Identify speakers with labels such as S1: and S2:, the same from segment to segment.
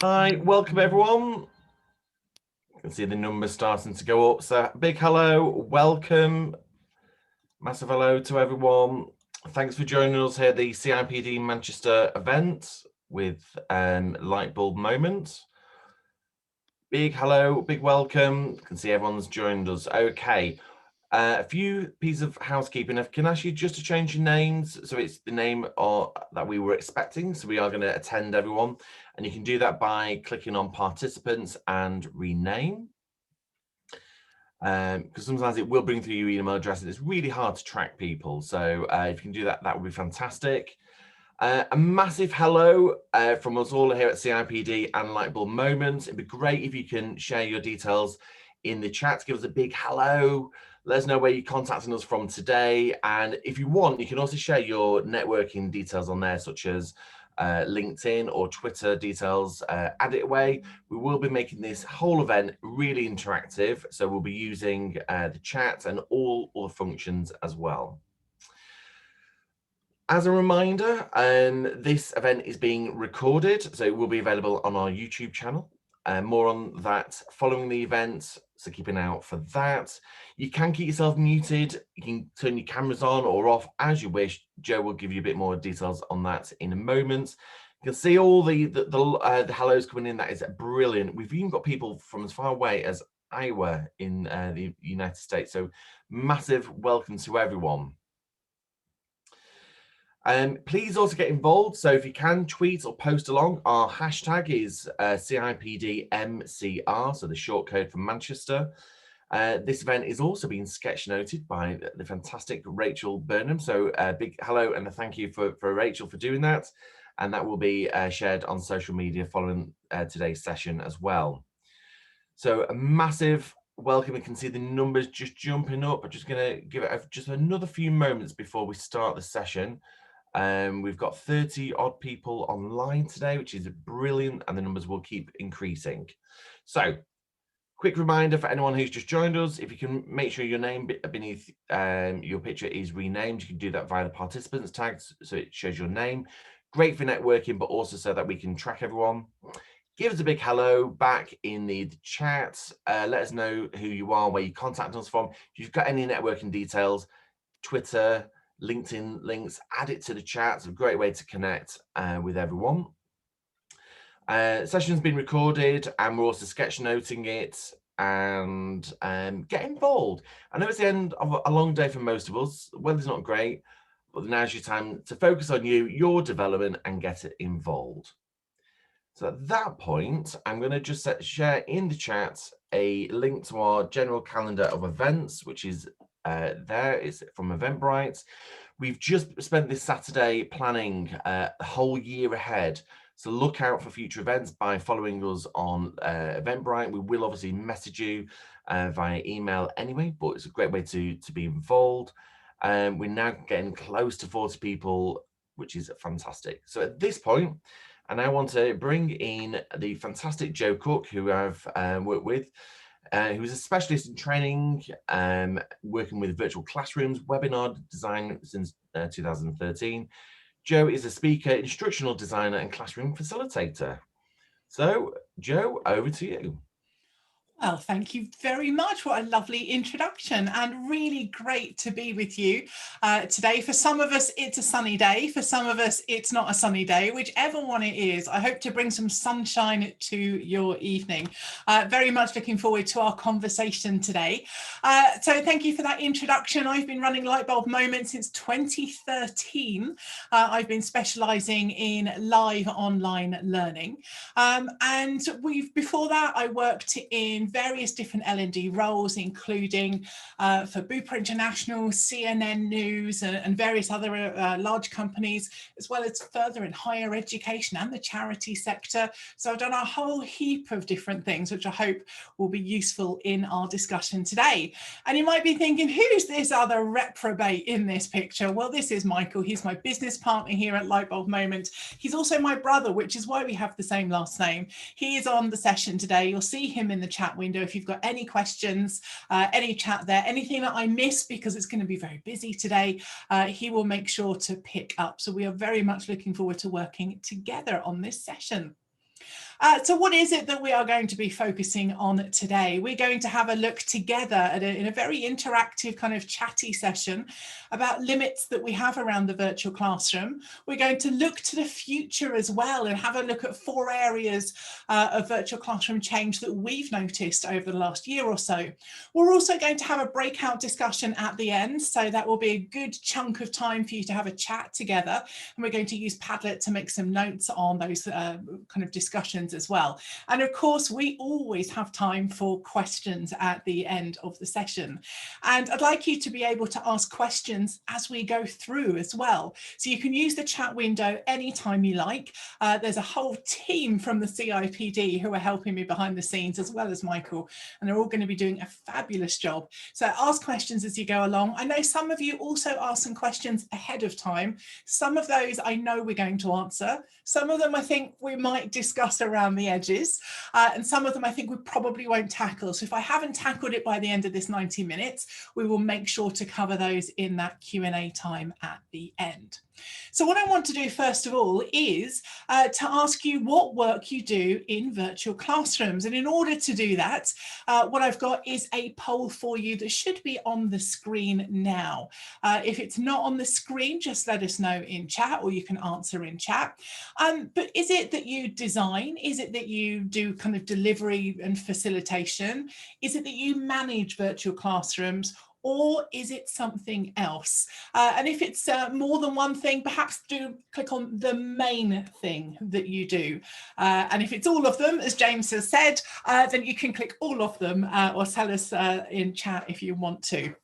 S1: Hi, welcome everyone. You can see the numbers starting to go up. So big hello, welcome. Massive hello to everyone. Thanks for joining us here at the CIPD Manchester event with Lightbulb Moment. Big hello, big welcome. You can see everyone's joined us. Okay. A few pieces of housekeeping. If I can ask you just to change your names, so it's the name that we were expecting. So we are going to attend everyone, and you can do that by clicking on participants and rename. Because sometimes it will bring through your email address, and it's really hard to track people. So if you can do that, that would be fantastic. A massive hello from us all here at CIPD and Lightbulb Moment. It'd be great if you can share your details in the chat. Give us a big hello. Let us know where you're contacting us from today. And if you want, you can also share your networking details on there, such as LinkedIn or Twitter details. Add it away. We will be making this whole event really interactive. So we'll be using the chat and all the functions as well. As a reminder, this event is being recorded, so it will be available on our YouTube channel. More on that following the event, so keep an eye out for that. You can keep yourself muted. You can turn your cameras on or off as you wish. Joe will give you a bit more details on that in a moment. You can see all the hellos coming in. That is brilliant. We've even got people from as far away as Iowa in the United States. So massive welcome to everyone. Please also get involved. So if you can tweet or post along, our hashtag is CIPDMCR, so the short code for Manchester. This event is also being sketch noted by the fantastic Rachel Burnham. So big hello and a thank you for Rachel for doing that. And that will be shared on social media following today's session as well. So a massive welcome. You can see the numbers just jumping up. I'm just going to give it just another few moments before we start the session. We've got 30 odd people online today, which is brilliant, and the numbers will keep increasing. So quick reminder for anyone who's just joined us, if you can make sure your name beneath your picture is renamed, you can do that via the participants tags, so it shows your name. Great for networking, but also so that we can track everyone. Give us a big hello back in the chat. Let us know who you are, where you contact us from. If you've got any networking details, Twitter, LinkedIn links, add it to the chat. It's a great way to connect with everyone. Session's been recorded and we're also sketch noting it, and get involved. I know it's the end of a long day for most of us. The weather's not great, but now's your time to focus on you, your development, and get it involved. So at that point, I'm going to just share in the chat a link to our general calendar of events, which is there is from Eventbrite. We've just spent this Saturday planning the whole year ahead. So look out for future events by following us on Eventbrite. We will obviously message you via email anyway, but it's a great way to be involved. We're now getting close to 40 people, which is fantastic. So at this point, and I want to bring in the fantastic Joe Cook, who I've worked with, who's a specialist in training, working with virtual classrooms, webinar design since 2013. Joe is a speaker, instructional designer, and classroom facilitator. So, Joe, over to you.
S2: Well, thank you very much. What a lovely introduction, and really great to be with you today. For some of us, it's a sunny day. For some of us, it's not a sunny day. Whichever one it is, I hope to bring some sunshine to your evening. Very much looking forward to our conversation today. So thank you for that introduction. I've been running Lightbulb Moment since 2013. I've been specialising in live online learning. And before that, I worked in various different L&D roles, including for Bupa International, CNN News, and various other large companies, as well as further in higher education and the charity sector. So I've done a whole heap of different things, which I hope will be useful in our discussion today. And you might be thinking, who's this other reprobate in this picture? Well, this is Michael. He's my business partner here at Lightbulb Moment. He's also my brother, which is why we have the same last name. He is on the session today. You'll see him in the chat window if you've got any questions, any chat there, anything that I miss, because it's going to be very busy today, he will make sure to pick up. So we are very much looking forward to working together on this session. So what is it that we are going to be focusing on today? We're going to have a look together in a very interactive kind of chatty session about limits that we have around the virtual classroom. We're going to look to the future as well and have a look at 4 areas of virtual classroom change that we've noticed over the last year or so. We're also going to have a breakout discussion at the end, so that will be a good chunk of time for you to have a chat together, and we're going to use Padlet to make some notes on those kind of discussions as well. And of course, we always have time for questions at the end of the session. And I'd like you to be able to ask questions as we go through as well. So you can use the chat window anytime you like. There's a whole team from the CIPD who are helping me behind the scenes, as well as Michael, and they're all going to be doing a fabulous job. So ask questions as you go along. I know some of you also ask some questions ahead of time. Some of those I know we're going to answer. Some of them I think we might discuss around the edges, and some of them I think we probably won't tackle. So if I haven't tackled it by the end of this 90 minutes, we will make sure to cover those in that Q&A time at the end. So what I want to do first of all is to ask you what work you do in virtual classrooms. And in order to do that, what I've got is a poll for you that should be on the screen now. If it's not on the screen, just let us know in chat, or you can answer in chat. But is it that you design? Is it that you do kind of delivery and facilitation? Is it that you manage virtual classrooms? Or is it something else? And if it's more than one thing, perhaps do click on the main thing that you do. And if it's all of them, as James has said, then you can click all of them or tell us in chat if you want to.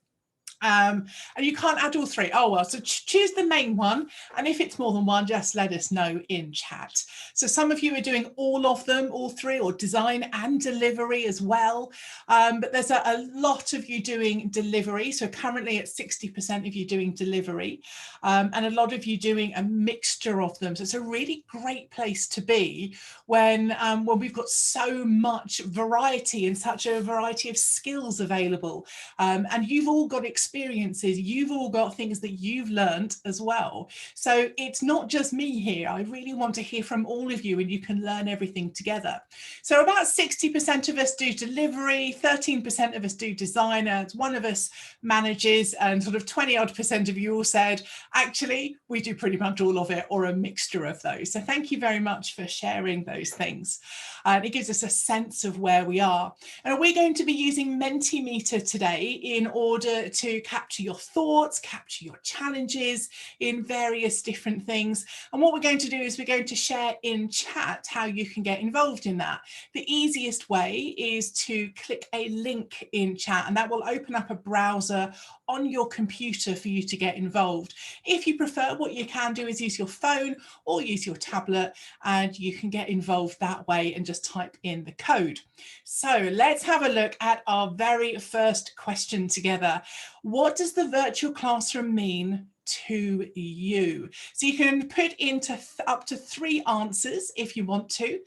S2: And you can't add all 3. Oh, well, so choose the main one. And if it's more than one, just let us know in chat. So some of you are doing all of them, all 3, or design and delivery as well. But there's a lot of you doing delivery. So currently at 60% of you doing delivery, and a lot of you doing a mixture of them. So it's a really great place to be when we've got so much variety and such a variety of skills available. And you've all got experiences, you've all got things that you've learned as well. So it's not just me here. I really want to hear from all of you, and you can learn everything together. So about 60% of us do delivery, 13% of us do designer, 1 of us manages, and sort of 20-odd% of you all said, actually, we do pretty much all of it, or a mixture of those. So thank you very much for sharing those things. It gives us a sense of where we are. And we're going to be using Mentimeter today in order to capture your thoughts, capture your challenges in various different things. And what we're going to do is we're going to share in chat how you can get involved in that. The easiest way is to click a link in chat, and that will open up a browser on your computer for you to get involved. If you prefer, what you can do is use your phone or use your tablet, and you can get involved that way and just type in the code. So let's have a look at our very first question together. What does the virtual classroom mean to you? So you can put into up to 3 answers if you want to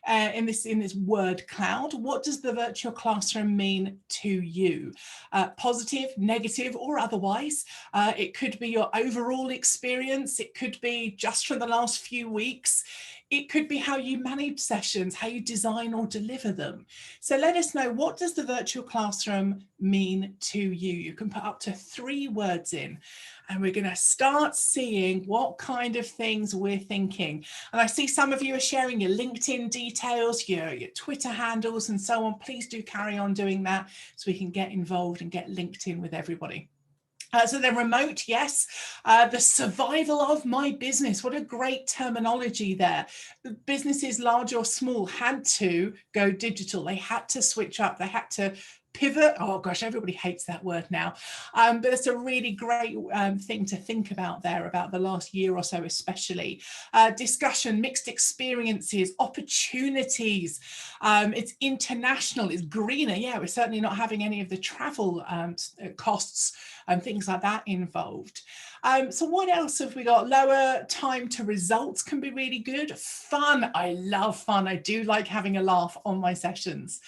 S2: in this word cloud. What does the virtual classroom mean to you? Positive, negative, or otherwise. It could be your overall experience. It could be just from the last few weeks. It could be how you manage sessions, how you design or deliver them. So let us know, what does the virtual classroom mean to you? You can put up to 3 words in, and we're going to start seeing what kind of things we're thinking. And I see some of you are sharing your LinkedIn details, your Twitter handles and so on. Please do carry on doing that so we can get involved and get linked in with everybody. So they're remote, yes. The survival of my business. What a great terminology there. Businesses, large or small, had to go digital. They had to switch up. They had to pivot. Oh gosh, everybody hates that word now. But it's a really great thing to think about there, about the last year or so especially. Discussion, mixed experiences, opportunities. It's international, it's greener. Yeah, we're certainly not having any of the travel costs and things like that involved. So what else have we got? Lower time to results can be really good. Fun, I love fun. I do like having a laugh on my sessions.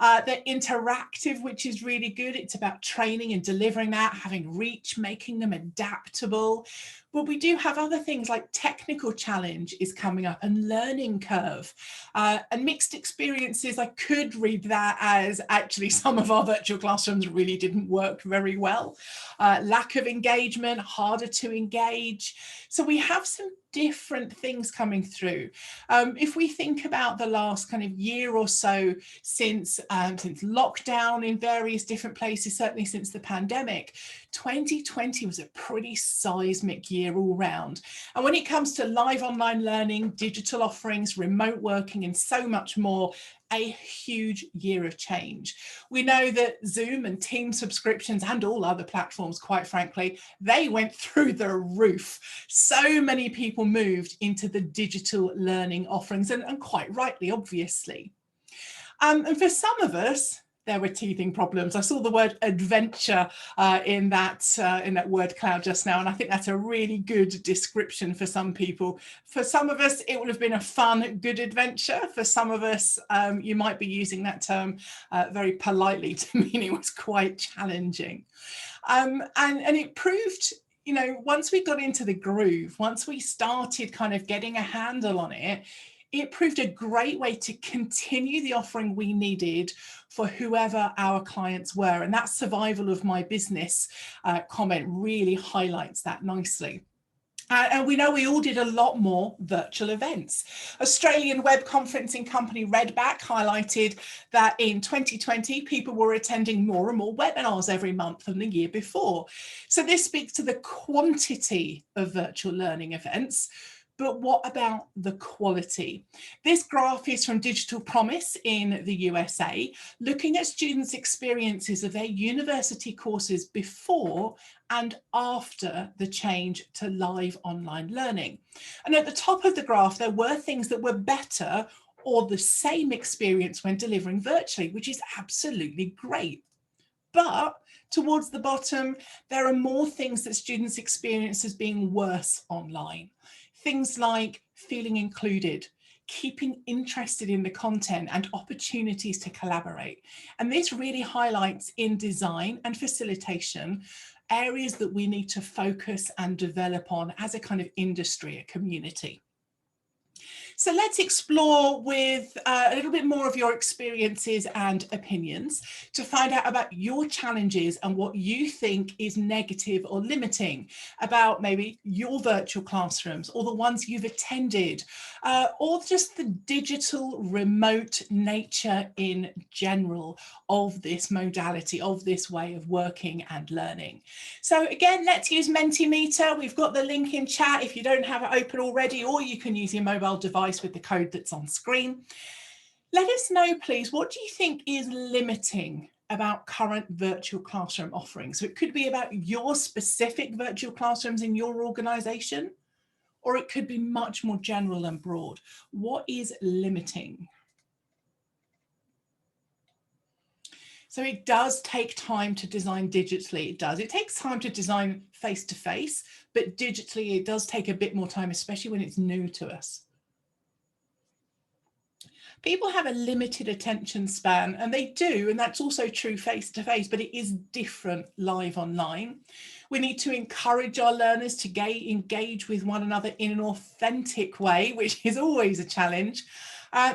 S2: They're interactive, which is really good. It's about training and delivering that, having reach, making them adaptable. But we do have other things like technical challenge is coming up and learning curve and mixed experiences. I could read that as actually some of our virtual classrooms really didn't work very well. Lack of engagement, harder to engage. So we have some different things coming through. If we think about the last kind of year or so since lockdown in various different places, certainly since the pandemic, 2020 was a pretty seismic year all round. And when it comes to live online learning, digital offerings, remote working, and so much more, a huge year of change. We know that Zoom and Team subscriptions and all other platforms, quite frankly, they went through the roof. So many people moved into the digital learning offerings, and quite rightly, obviously. And for some of us, there were teething problems. I saw the word adventure in that word cloud just now, and I think that's a really good description for some people. For some of us, it would have been a fun, good adventure. For some of us, you might be using that term very politely to mean it was quite challenging. And it proved, you know, once we got into the groove, once we started kind of getting a handle on it, it proved a great way to continue the offering we needed for whoever our clients were. And that survival of my business comment really highlights that nicely. And we know we all did a lot more virtual events. Australian web conferencing company Redback highlighted that in 2020, people were attending more and more webinars every month than the year before. So this speaks to the quantity of virtual learning events. But what about the quality? This graph is from Digital Promise in the USA, looking at students' experiences of their university courses before and after the change to live online learning. And at the top of the graph, there were things that were better or the same experience when delivering virtually, which is absolutely great. But towards the bottom, there are more things that students experience as being worse online. Things like feeling included, keeping interested in the content, and opportunities to collaborate. And this really highlights in design and facilitation areas that we need to focus and develop on as a kind of industry, a community. So let's explore with a little bit more of your experiences and opinions to find out about your challenges and what you think is negative or limiting about maybe your virtual classrooms or the ones you've attended, or just the digital remote nature in general of this modality, of this way of working and learning. So again, let's use Mentimeter. We've got the link in chat if you don't have it open already, or you can use your mobile device with the code that's on screen. Let us know, please, what do you think is limiting about current virtual classroom offerings? So it could be about your specific virtual classrooms in your organization, or it could be much more general and broad. What is limiting? So it does take time to design digitally. It does. It takes time to design face-to-face, but digitally it does take a bit more time, especially when it's new to us. People have a limited attention span, and they do, and that's also true face-to-face, but it is different live online. We need to encourage our learners to engage with one another in an authentic way, which is always a challenge.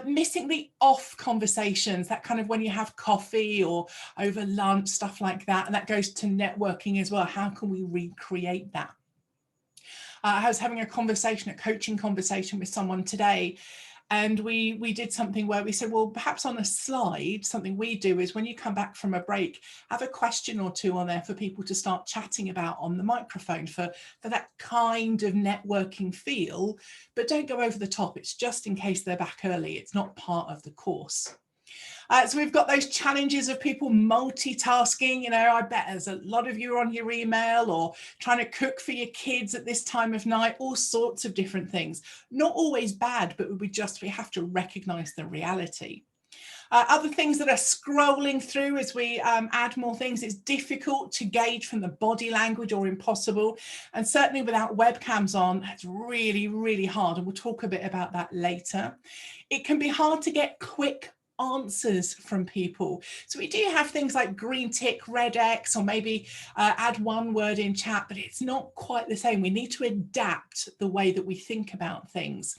S2: Missing the off conversations, that kind of when you have coffee or over lunch, stuff like that, and that goes to networking as well. How can we recreate that? I was having a coaching conversation with someone today, and we did something where we said, well, perhaps on a slide, something we do is when you come back from a break, have a question or two on there for people to start chatting about on the microphone for that kind of networking feel, but don't go over the top. It's just in case they're back early. It's not part of the course. So we've got those challenges of people multitasking. You know, I bet there's a lot of you on your email or trying to cook for your kids at this time of night, all sorts of different things. Not always bad, but we have to recognize the reality. Other things that are scrolling through as we add more things, it's difficult to gauge from the body language or impossible. And certainly without webcams on, it's really, really hard. And we'll talk a bit about that later. It can be hard to get quick answers from people. So we do have things like green tick, red X, or maybe add one word in chat, but it's not quite the same. We need to adapt the way that we think about things.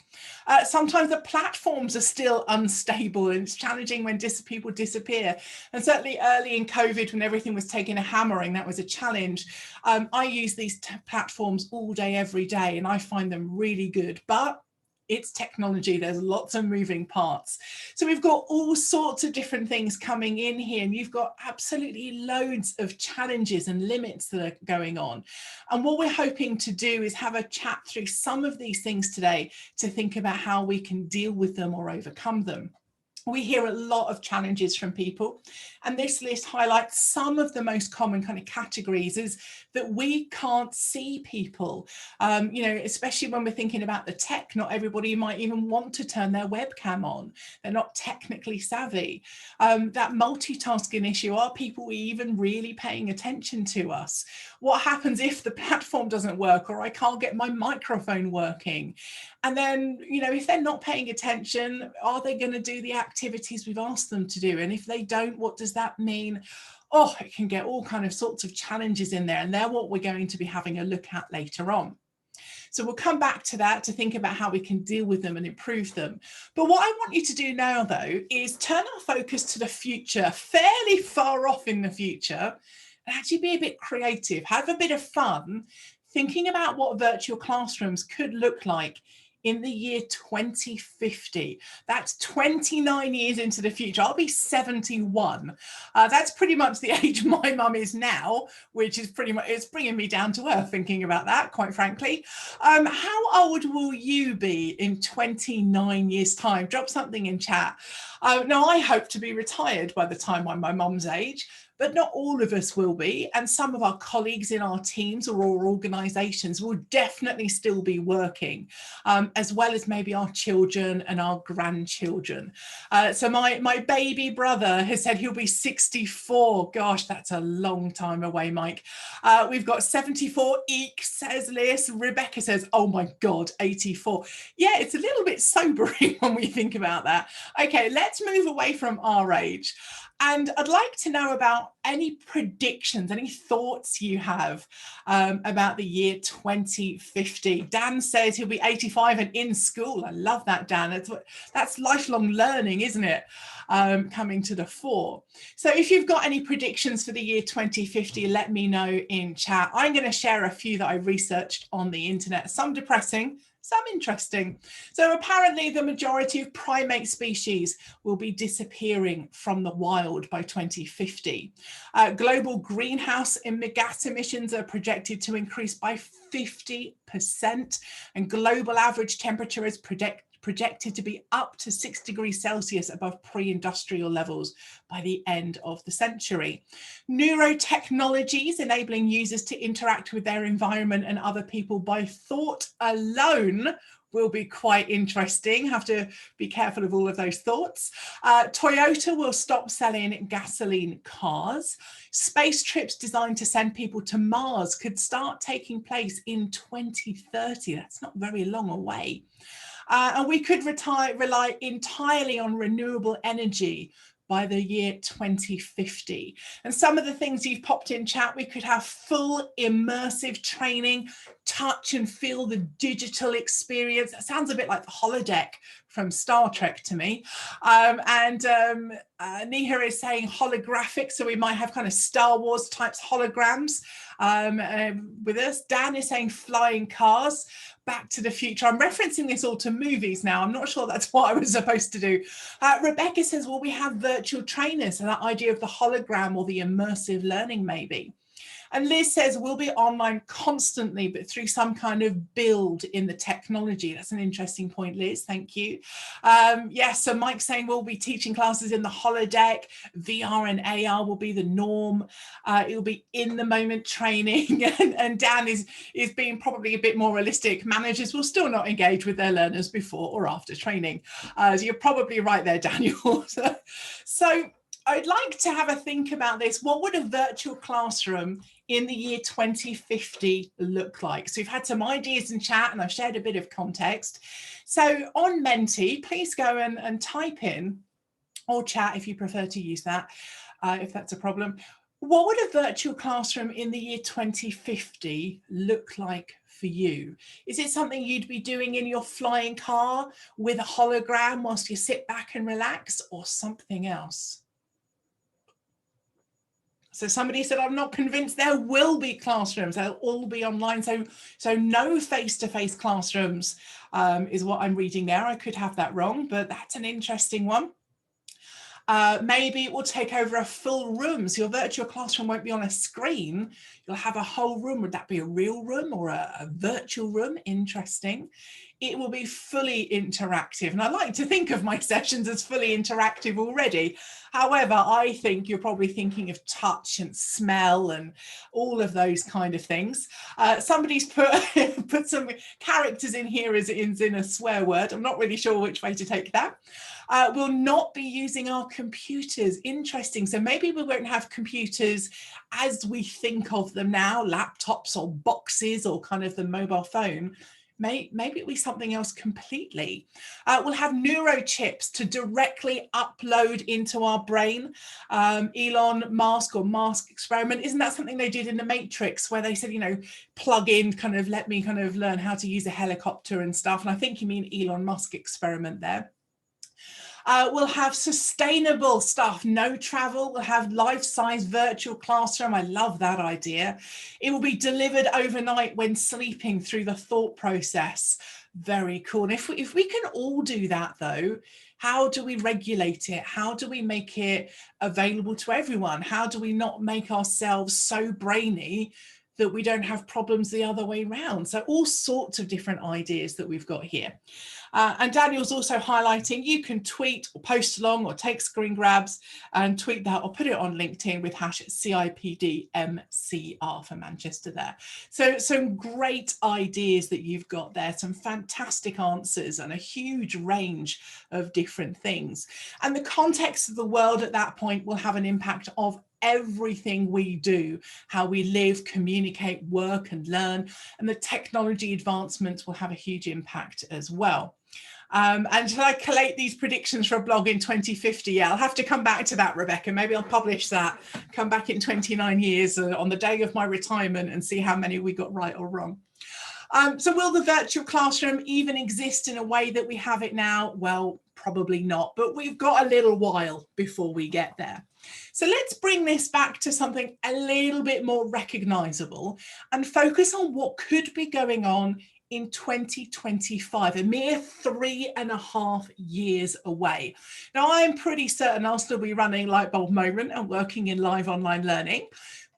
S2: Sometimes the platforms are still unstable, and it's challenging when people disappear. And certainly early in COVID, when everything was taking a hammering, that was a challenge. I use these platforms all day, every day, and I find them really good. But it's technology, there's lots of moving parts. So we've got all sorts of different things coming in here, and you've got absolutely loads of challenges and limits that are going on. And what we're hoping to do is have a chat through some of these things today to think about how we can deal with them or overcome them. We hear a lot of challenges from people, and this list highlights some of the most common kind of categories is that we can't see people, especially when we're thinking about the tech. Not everybody might even want to turn their webcam on. They're not technically savvy. That multitasking issue, are people even really paying attention to us? What happens if the platform doesn't work, or I can't get my microphone working? And then, if they're not paying attention, are they going to do the activities we've asked them to do? And if they don't, what does that mean? Oh, it can get all kind of sorts of challenges in there. And they're what we're going to be having a look at later on. So we'll come back to that to think about how we can deal with them and improve them. But what I want you to do now, though, is turn our focus to the future, fairly far off in the future, and actually be a bit creative, have a bit of fun, thinking about what virtual classrooms could look like in the year 2050. That's 29 years into the future. I'll be 71. That's pretty much the age my mum is now, which is pretty much, it's bringing me down to earth thinking about that, quite frankly. How old will you be in 29 years time? Drop something in chat. Now, I hope to be retired by the time I'm my mum's age, but not all of us will be. And some of our colleagues in our teams or our organisations will definitely still be working, as well as maybe our children and our grandchildren. So my baby brother has said he'll be 64. Gosh, that's a long time away, Mike. We've got 74. Eek, says Liz. Rebecca says, oh my God, 84. Yeah, it's a little bit sobering when we think about that. Okay, let's move away from our age. And I'd like to know about any predictions, any thoughts you have about the year 2050. Dan says he'll be 85 and in school. I love that, Dan. That's lifelong learning, isn't it? Coming to the fore. So if you've got any predictions for the year 2050, let me know in chat. I'm going to share a few that I researched on the internet, some depressing, some interesting. So apparently the majority of primate species will be disappearing from the wild by 2050. Global greenhouse gas emissions are projected to increase by 50%, and global average temperature is projected to be up to 6 degrees Celsius above pre-industrial levels by the end of the century. Neurotechnologies enabling users to interact with their environment and other people by thought alone will be quite interesting. Have to be careful of all of those thoughts. Toyota will stop selling gasoline cars. Space trips designed to send people to Mars could start taking place in 2030. That's not very long away. And we could rely entirely on renewable energy by the year 2050. And some of the things you've popped in chat, we could have full immersive training, touch and feel the digital experience. That sounds a bit like the holodeck from Star Trek to me. Niha is saying holographic, so we might have kind of Star Wars types holograms with us. Dan is saying flying cars. Back to the Future. I'm referencing this all to movies now. I'm not sure that's what I was supposed to do. Rebecca says, well, we have virtual trainers, and that idea of the hologram or the immersive learning maybe. And Liz says we'll be online constantly, but through some kind of build in the technology. That's an interesting point, Liz. Thank you. Yes, so Mike's saying we'll be teaching classes in the holodeck. VR and AR will be the norm. It'll be in the moment training. And Dan is being probably a bit more realistic. Managers will still not engage with their learners before or after training. So you're probably right there, Daniel. So I'd like to have a think about this. What would a virtual classroom in the year 2050 look like? So we've had some ideas in chat and I've shared a bit of context. So on Menti, please go and type in or chat if you prefer to use that, if that's a problem. What would a virtual classroom in the year 2050 look like for you? Is it something you'd be doing in your flying car with a hologram whilst you sit back and relax, or something else? So somebody said, I'm not convinced there will be classrooms. They'll all be online. So no face-to-face classrooms is what I'm reading there. I could have that wrong, but that's an interesting one. Maybe it will take over a full room. So your virtual classroom won't be on a screen. You'll have a whole room. Would that be a real room or a virtual room? Interesting. It will be fully interactive. And I like to think of my sessions as fully interactive already. However, I think you're probably thinking of touch and smell and all of those kind of things. Somebody's put some characters in here as in a swear word. I'm not really sure which way to take that. We'll not be using our computers. Interesting. So maybe we won't have computers as we think of them now, laptops or boxes or kind of the mobile phone. Maybe it'll be something else completely. We'll have neurochips to directly upload into our brain. Elon Musk or Musk experiment, isn't that something they did in the Matrix, where they said, you know, plug in, kind of let me kind of learn how to use a helicopter and stuff. And I think you mean Elon Musk experiment there. We'll have sustainable stuff, no travel. We'll have life-size virtual classroom. I love that idea. It will be delivered overnight when sleeping through the thought process. Very cool. And if we can all do that though, how do we regulate it? How do we make it available to everyone? How do we not make ourselves so brainy that we don't have problems the other way around? So all sorts of different ideas that we've got here. And Daniel's also highlighting you can tweet or post along or take screen grabs and tweet that or put it on LinkedIn with #CIPDMCR for Manchester there. So some great ideas that you've got there, some fantastic answers and a huge range of different things. And the context of the world at that point will have an impact of everything we do, how we live, communicate, work and learn, and the technology advancements will have a huge impact as well. And should I collate these predictions for a blog in 2050? Yeah, I'll have to come back to that, Rebecca. Maybe I'll publish that, come back in 29 years on the day of my retirement and see how many we got right or wrong. So will the virtual classroom even exist in a way that we have it now? Well, probably not, but we've got a little while before we get there. So let's bring this back to something a little bit more recognizable and focus on what could be going on in 2025, a mere 3.5 years away. Now, I'm pretty certain I'll still be running Lightbulb Moment and working in live online learning,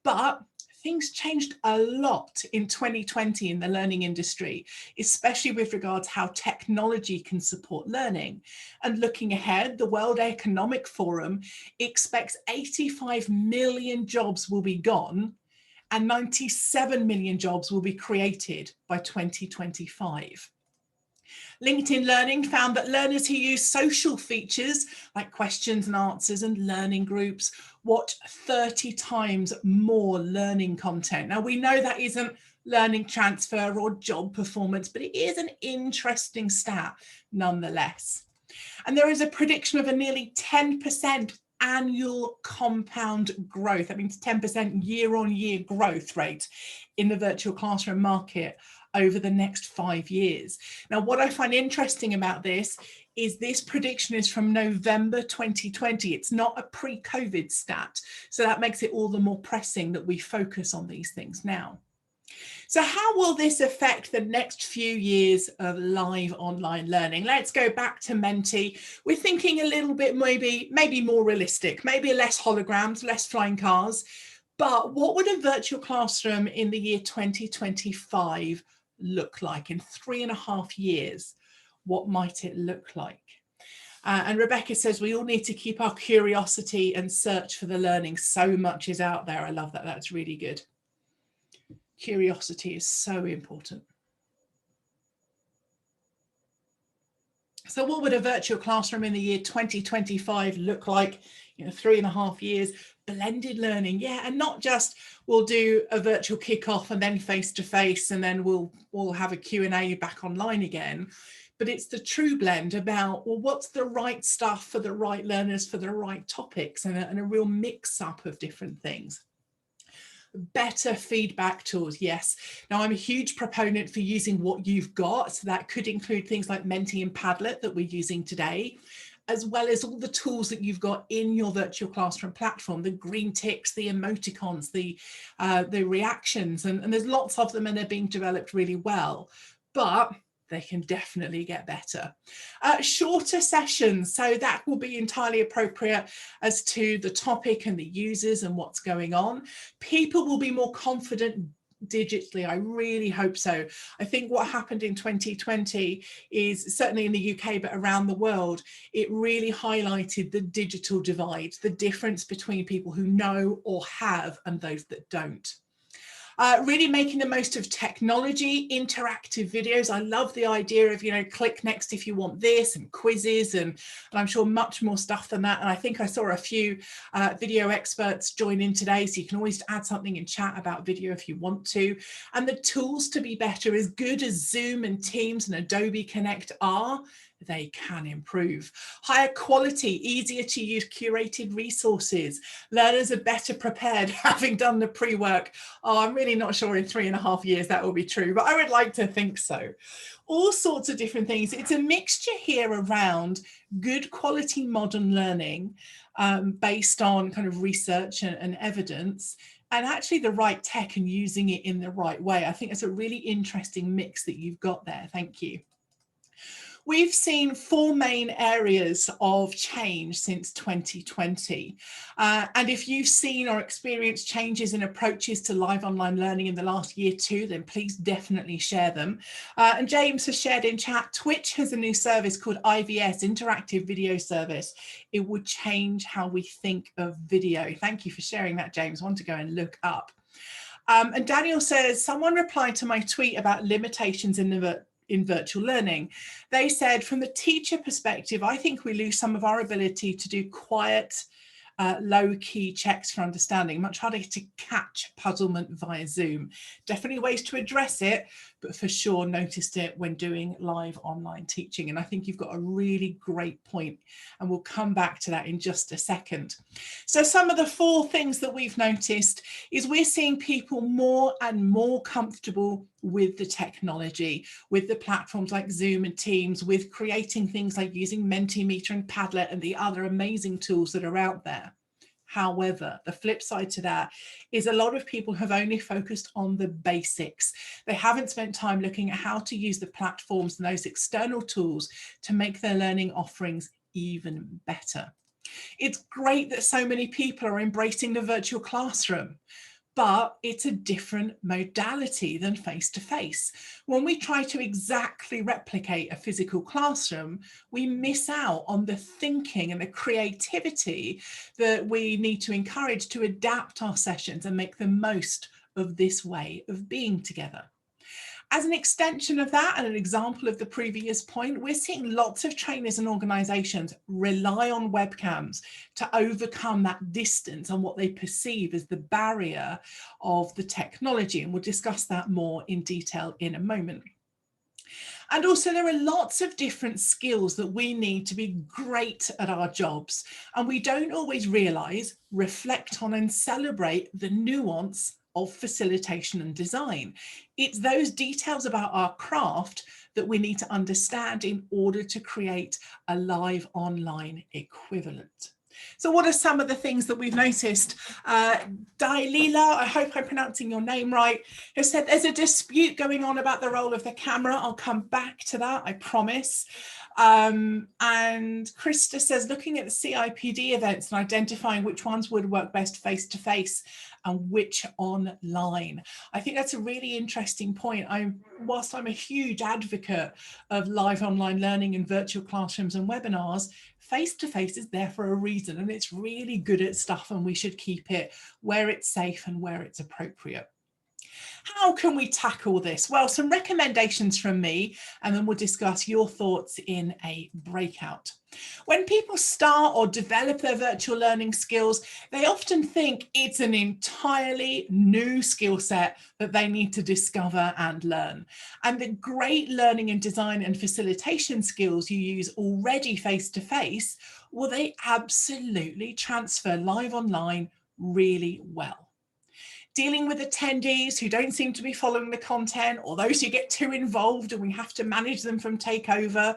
S2: but things changed a lot in 2020 in the learning industry, especially with regards how technology can support learning. And looking ahead, the World Economic Forum expects 85 million jobs will be gone and 97 million jobs will be created by 2025. LinkedIn Learning found that learners who use social features like questions and answers and learning groups watch 30 times more learning content. Now, we know that isn't learning transfer or job performance, but it is an interesting stat nonetheless. And there is a prediction of a nearly 10% annual compound growth. That means 10% year-on-year growth rate in the virtual classroom market over the next 5 years. Now, what I find interesting about this is this prediction is from November 2020. It's not a pre-COVID stat. So that makes it all the more pressing that we focus on these things now. So how will this affect the next few years of live online learning? Let's go back to Menti. We're thinking a little bit maybe more realistic, maybe less holograms, less flying cars. But what would a virtual classroom in the year 2025 look like in 3.5 years? What might it look like? And Rebecca says we all need to keep our curiosity and search for the learning. So much is out there. I love that. That's really good. Curiosity is so important. So what would a virtual classroom in the year 2025 look like? 3.5 years, blended learning. Yeah, and not just we'll do a virtual kickoff and then face-to-face and then we'll have a Q&A back online again. but it's the true blend about, well, what's the right stuff for the right learners for the right topics, and a real mix up of different things. Better feedback tools, yes. Now, I'm a huge proponent for using what you've got. So that could include things like Menti and Padlet that we're using today, as well as all the tools that you've got in your virtual classroom platform, the green ticks, the emoticons, the reactions, and there's lots of them, and they're being developed really well. But they can definitely get better. Shorter sessions, so that will be entirely appropriate as to the topic and the users and what's going on. People will be more confident digitally. I really hope so. I think what happened in 2020 is, certainly in the UK, but around the world, it really highlighted the digital divide, the difference between people who know or have and those that don't. Really making the most of technology, interactive videos. I love the idea of, click next if you want this, and quizzes, and I'm sure much more stuff than that. And I think I saw a few video experts join in today, so you can always add something in chat about video if you want to. And the tools to be better, as good as Zoom and Teams and Adobe Connect are, they can improve. Higher quality, easier to use curated resources. Learners are better prepared having done the pre-work. Oh, I'm really not sure in 3.5 years that will be true, but I would like to think so. All sorts of different things. It's a mixture here around good quality modern learning based on kind of research and evidence, and actually the right tech and using it in the right way. I think it's a really interesting mix that you've got there. Thank you. We've seen 4 main areas of change since 2020. And if you've seen or experienced changes in approaches to live online learning in the last year too, then please definitely share them. And James has shared in chat, Twitch has a new service called IVS, Interactive Video Service. It would change how we think of video. Thank you for sharing that, James. I want to go and look up. And Daniel says, someone replied to my tweet about limitations in virtual learning. They said, from the teacher perspective, I think we lose some of our ability to do quiet, low-key checks for understanding. Much harder to catch puzzlement via Zoom. Definitely ways to address it, but for sure noticed it when doing live online teaching. And I think you've got a really great point, and we'll come back to that in just a second. So some of the 4 things that we've noticed is we're seeing people more and more comfortable with the technology, with the platforms like Zoom and Teams, with creating things like using Mentimeter and Padlet and the other amazing tools that are out there. However, the flip side to that is a lot of people have only focused on the basics. They haven't spent time looking at how to use the platforms and those external tools to make their learning offerings even better. It's great that so many people are embracing the virtual classroom, but it's a different modality than face-to-face. When we try to exactly replicate a physical classroom, we miss out on the thinking and the creativity that we need to encourage to adapt our sessions and make the most of this way of being together. As an extension of that, and an example of the previous point, we're seeing lots of trainers and organisations rely on webcams to overcome that distance and what they perceive as the barrier of the technology. And we'll discuss that more in detail in a moment. And also there are lots of different skills that we need to be great at our jobs. And we don't always realise, reflect on and celebrate the nuance of facilitation and design. It's those details about our craft that we need to understand in order to create a live online equivalent. So what are some of the things that we've noticed? Dalila, I hope I'm pronouncing your name right, has said there's a dispute going on about the role of the camera. I'll come back to that, I promise. And Krista says, looking at the CIPD events and identifying which ones would work best face-to-face and which online. I think that's a really interesting point. Whilst I'm a huge advocate of live online learning in virtual classrooms and webinars, face-to-face is there for a reason, and it's really good at stuff, and we should keep it where it's safe and where it's appropriate. How can we tackle this? Well, some recommendations from me, and then we'll discuss your thoughts in a breakout. When people start or develop their virtual learning skills, they often think it's an entirely new skill set that they need to discover and learn. And the great learning and design and facilitation skills you use already face-to-face, well, they absolutely transfer live online really well. Dealing with attendees who don't seem to be following the content, or those who get too involved and we have to manage them from takeover,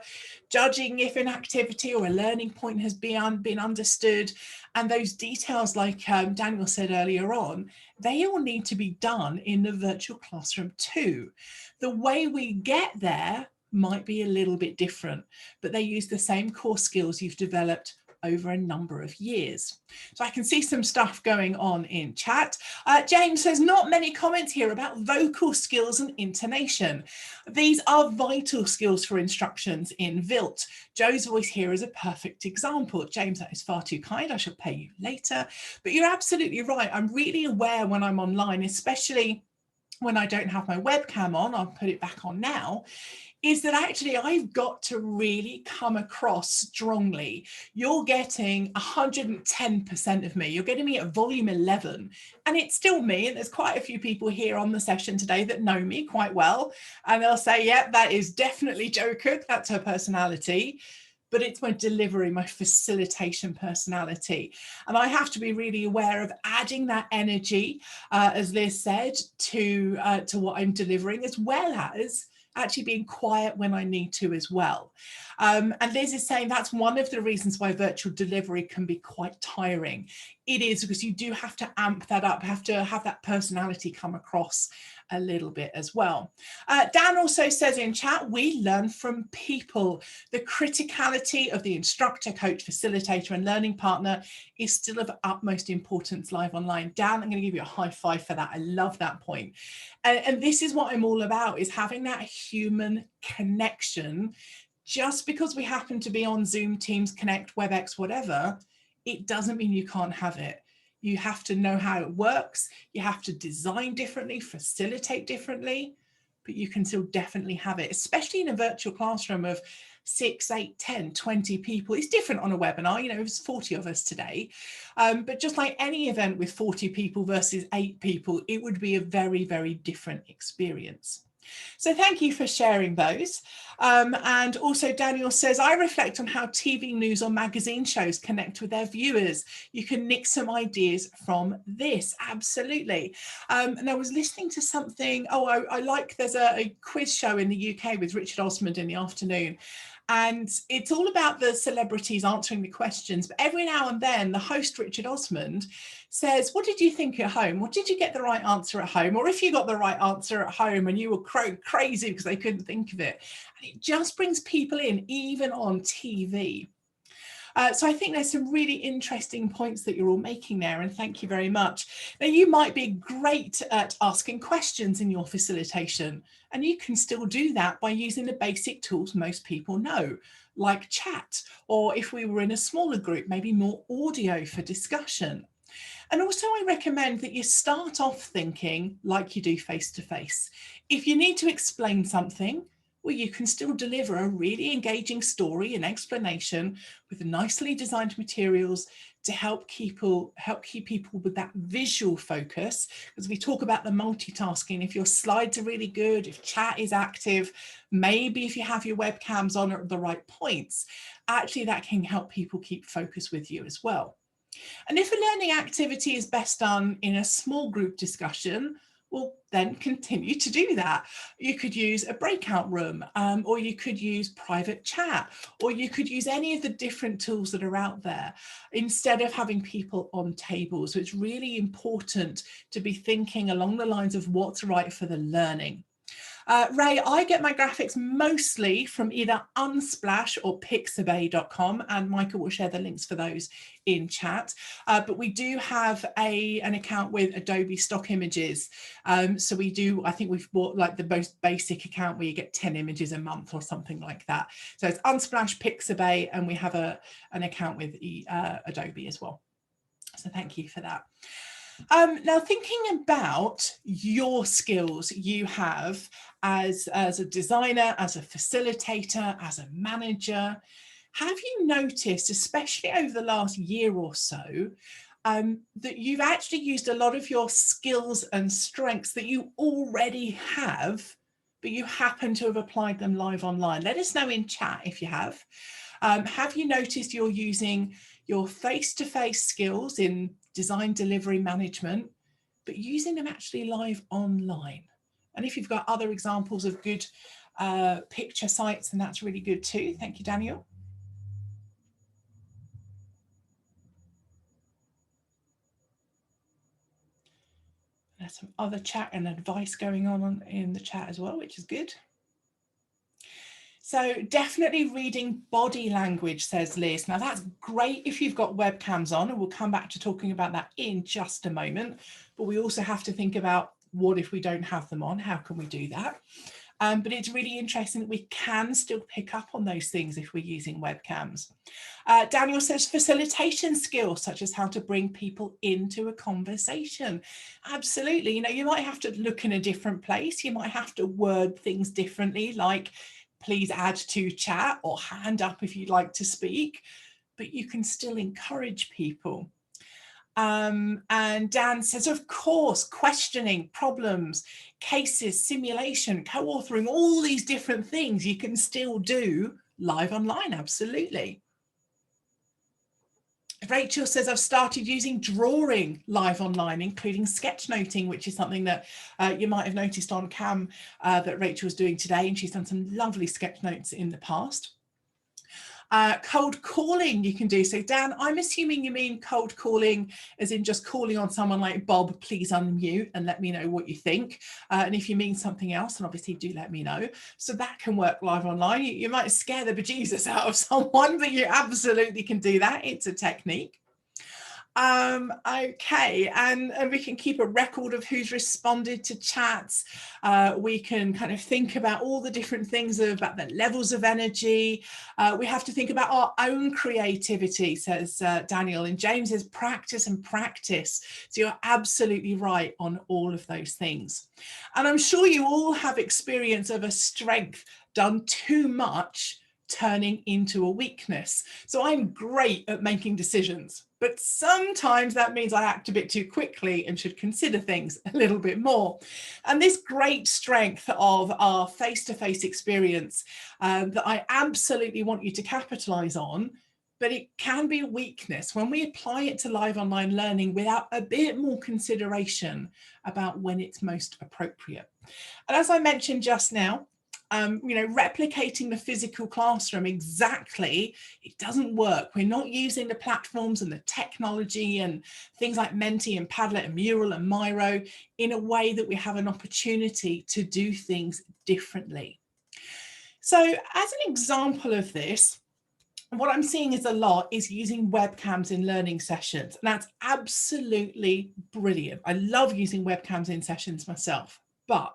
S2: judging if an activity or a learning point has been understood, and those details like Daniel said earlier on, they all need to be done in the virtual classroom too. The way we get there might be a little bit different, but they use the same core skills you've developed over a number of years. So I can see some stuff going on in chat. James says, not many comments here about vocal skills and intonation. These are vital skills for instructions in VILT. Joe's voice here is a perfect example. James, that is far too kind. I shall pay you later. But you're absolutely right. I'm really aware when I'm online, especially when I don't have my webcam on, I'll put it back on now, is that actually I've got to really come across strongly. You're getting 110% of me. You're getting me at volume 11, and it's still me. And there's quite a few people here on the session today that know me quite well. And they'll say, yeah, that is definitely Jo Cook. That's her personality. But it's my delivery, my facilitation personality. And I have to be really aware of adding that energy, as Liz said, to what I'm delivering, as well as actually being quiet when I need to as well. And Liz is saying that's one of the reasons why virtual delivery can be quite tiring. It is because you do have to amp that up, have to have that personality come across a little bit as well. Dan also says in chat, we learn from people. The criticality of the instructor, coach, facilitator, and learning partner is still of utmost importance live online. Dan, I'm going to give you a high five for that. I love that point. And this is what I'm all about, is having that human connection. Just because we happen to be on Zoom, Teams, Connect, WebEx, whatever, it doesn't mean you can't have it. You have to know how it works. You have to design differently, facilitate differently, but you can still definitely have it, especially in a virtual classroom of 6, 8, 10, 20 people. It's different on a webinar, you know, there's 40 of us today. But just like any event with 40 people versus 8 people, it would be a very, very different experience. So thank you for sharing those. And also Daniel says, I reflect on how TV news or magazine shows connect with their viewers. You can nick some ideas from this. Absolutely. And I was listening to something, I like, there's a quiz show in the UK with Richard Osmond in the afternoon. And it's all about the celebrities answering the questions. But every now and then, the host, Richard Osmond, says, what did you think at home? Or did you get the right answer at home? Or if you got the right answer at home and you were crazy because they couldn't think of it. And it just brings people in, even on TV. So I think there's some really interesting points that you're all making there, and thank you very much. Now, you might be great at asking questions in your facilitation, and you can still do that by using the basic tools most people know, like chat, or if we were in a smaller group, maybe more audio for discussion. And also I recommend that you start off thinking like you do face-to-face. If you need to explain something, well, you can still deliver a really engaging story and explanation with nicely designed materials to help keep people with that visual focus. As we talk about the multitasking, if your slides are really good, if chat is active, maybe if you have your webcams on at the right points, actually that can help people keep focus with you as well. And if a learning activity is best done in a small group discussion, well, then continue to do that. You could use a breakout room, or you could use private chat, or you could use any of the different tools that are out there instead of having people on tables. So it's really important to be thinking along the lines of what's right for the learning. Ray, I get my graphics mostly from either Unsplash or Pixabay.com, and Michael will share the links for those in chat. But we do have an account with Adobe stock images. So we do, I think we've bought like the most basic account where you get 10 images a month or something like that. So it's Unsplash, Pixabay, and we have an account with Adobe as well. So thank you for that. Now, thinking about your skills you have as a designer, as a facilitator, as a manager, have you noticed, especially over the last year or so, that you've actually used a lot of your skills and strengths that you already have, but you happen to have applied them live online? Let us know in chat if you have. Have you noticed you're using your face-to-face skills in design delivery management, but using them actually live online? And if you've got other examples of good picture sites, then that's really good too. Thank you, Daniel. There's some other chat and advice going on in the chat as well, which is good. So definitely reading body language, says Liz. Now that's great if you've got webcams on, and we'll come back to talking about that in just a moment. But we also have to think about what if we don't have them on? How can we do that? But it's really interesting that we can still pick up on those things if we're using webcams. Daniel says facilitation skills, such as how to bring people into a conversation. Absolutely. You know, you might have to look in a different place. You might have to word things differently, like please add to chat or hand up if you'd like to speak, but you can still encourage people. And Dan says, of course, questioning, problems, cases, simulation, co-authoring, all these different things you can still do live online. Absolutely. Rachel says, I've started using drawing live online, including sketchnoting, which is something that you might have noticed on cam that Rachel's doing today, and she's done some lovely sketch notes in the past. Cold calling you can do. So Dan, I'm assuming you mean cold calling as in just calling on someone like Bob, please unmute and let me know what you think. And if you mean something else, then obviously do let me know. So that can work live online. You might scare the bejesus out of someone, but you absolutely can do that. It's a technique. Okay, and we can keep a record of who's responded to chats. We can kind of think about all the different things about the levels of energy. We have to think about our own creativity, says Daniel, and James says practice and practice. So you're absolutely right on all of those things. And I'm sure you all have experience of a strength done too much turning into a weakness. So I'm great at making decisions, but sometimes that means I act a bit too quickly and should consider things a little bit more. And this great strength of our face-to-face experience that I absolutely want you to capitalize on, but it can be a weakness when we apply it to live online learning without a bit more consideration about when it's most appropriate. And as I mentioned just now, you know, replicating the physical classroom exactly, it doesn't work. We're not using the platforms and the technology and things like Menti and Padlet and Mural and Miro in a way that we have an opportunity to do things differently. So as an example of this, what I'm seeing is a lot is using webcams in learning sessions. And that's absolutely brilliant. I love using webcams in sessions myself, but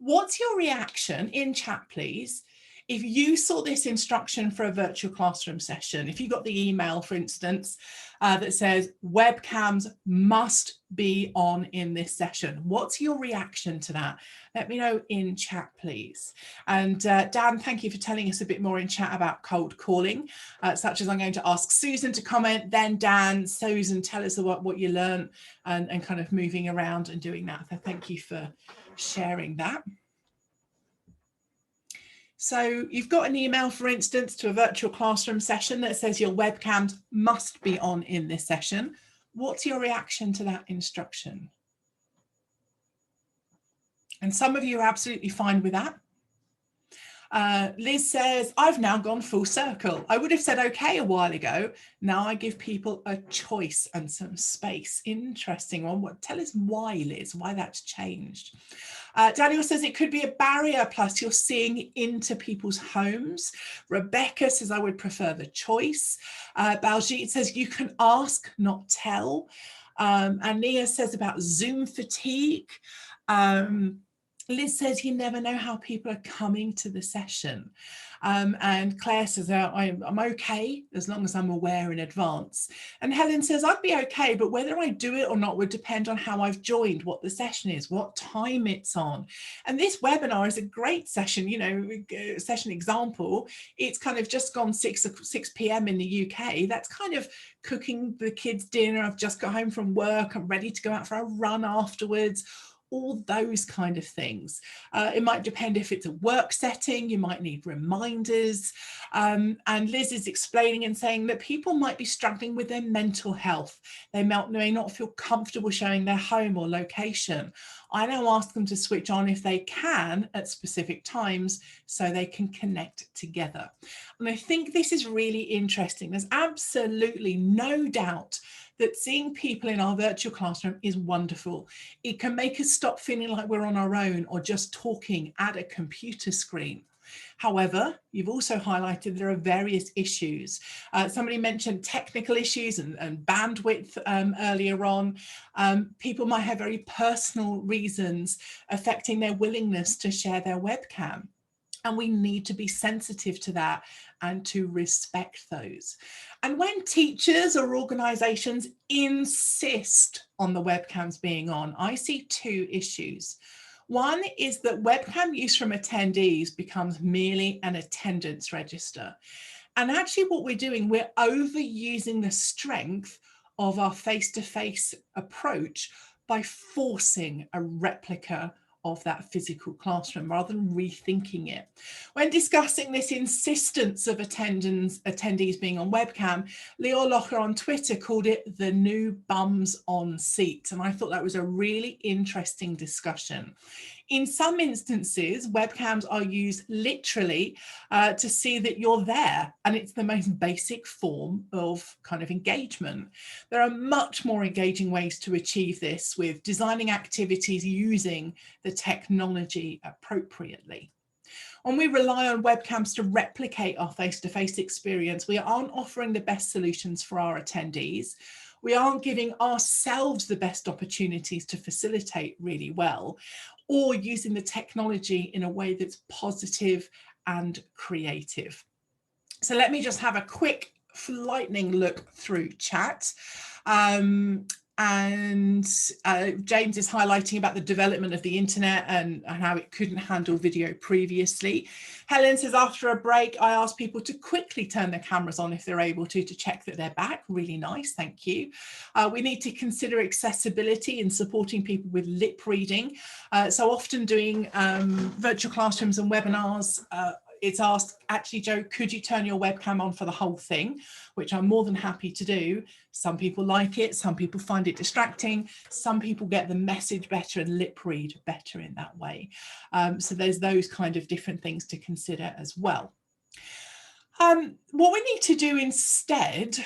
S2: what's your reaction in chat, please, if you saw this instruction for a virtual classroom session? If you got the email, for instance, that says webcams must be on in this session, what's your reaction to that? Let me know in chat, please. And Dan, thank you for telling us a bit more in chat about cold calling, such as I'm going to ask Susan to comment, then Dan, Susan, tell us what you learned and kind of moving around and doing that. So thank you for sharing that. So you've got an email, for instance, to a virtual classroom session that says your webcams must be on in this session. What's your reaction to that instruction? And some of you are absolutely fine with that. Liz says, I've now gone full circle. I would have said okay a while ago. Now I give people a choice and some space. Interesting one. Tell us why, Liz, why that's changed. Daniel says it could be a barrier, plus you're seeing into people's homes. Rebecca says I would prefer the choice. Baljeet says you can ask, not tell. And Nia says about Zoom fatigue. Liz says you never know how people are coming to the session. And Claire says, I'm okay as long as I'm aware in advance. And Helen says, I'd be okay, but whether I do it or not would depend on how I've joined, what the session is, what time it's on. And this webinar is a great session, you know, session example. It's kind of just gone 6 p.m. in the UK. That's kind of cooking the kids dinner. I've just got home from work. I'm ready to go out for a run afterwards. All those kind of things. It might depend if it's a work setting, you might need reminders. And Liz is explaining and saying that people might be struggling with their mental health. They may not feel comfortable showing their home or location. I now ask them to switch on if they can at specific times so they can connect together. And I think this is really interesting. There's absolutely no doubt that seeing people in our virtual classroom is wonderful. It can make us stop feeling like we're on our own or just talking at a computer screen. However, you've also highlighted there are various issues. Somebody mentioned technical issues and bandwidth earlier on. People might have very personal reasons affecting their willingness to share their webcam. And we need to be sensitive to that and to respect those. And when teachers or organisations insist on the webcams being on, I see two issues. One is that webcam use from attendees becomes merely an attendance register. And actually what we're doing, we're overusing the strength of our face-to-face approach by forcing a replica of that physical classroom rather than rethinking it. When discussing this insistence of attendees being on webcam, Leo Locher on Twitter called it the new bums on seats. And I thought that was a really interesting discussion. In some instances, webcams are used literally to see that you're there, and it's the most basic form of kind of engagement. There are much more engaging ways to achieve this with designing activities using the technology appropriately. When we rely on webcams to replicate our face-to-face experience, we aren't offering the best solutions for our attendees. We aren't giving ourselves the best opportunities to facilitate really well, or using the technology in a way that's positive and creative. So let me just have a quick lightning look through chat. James is highlighting about the development of the internet and how it couldn't handle video previously. Helen says, after a break, I asked people to quickly turn their cameras on if they're able to check that they're back. Really nice, thank you. We need to consider accessibility in supporting people with lip reading. So often doing virtual classrooms and webinars, it's asked, actually, Joe, could you turn your webcam on for the whole thing? Which I'm more than happy to do. Some people like it, some people find it distracting, some people get the message better and lip read better in that way. So there's those kind of different things to consider as well. What we need to do instead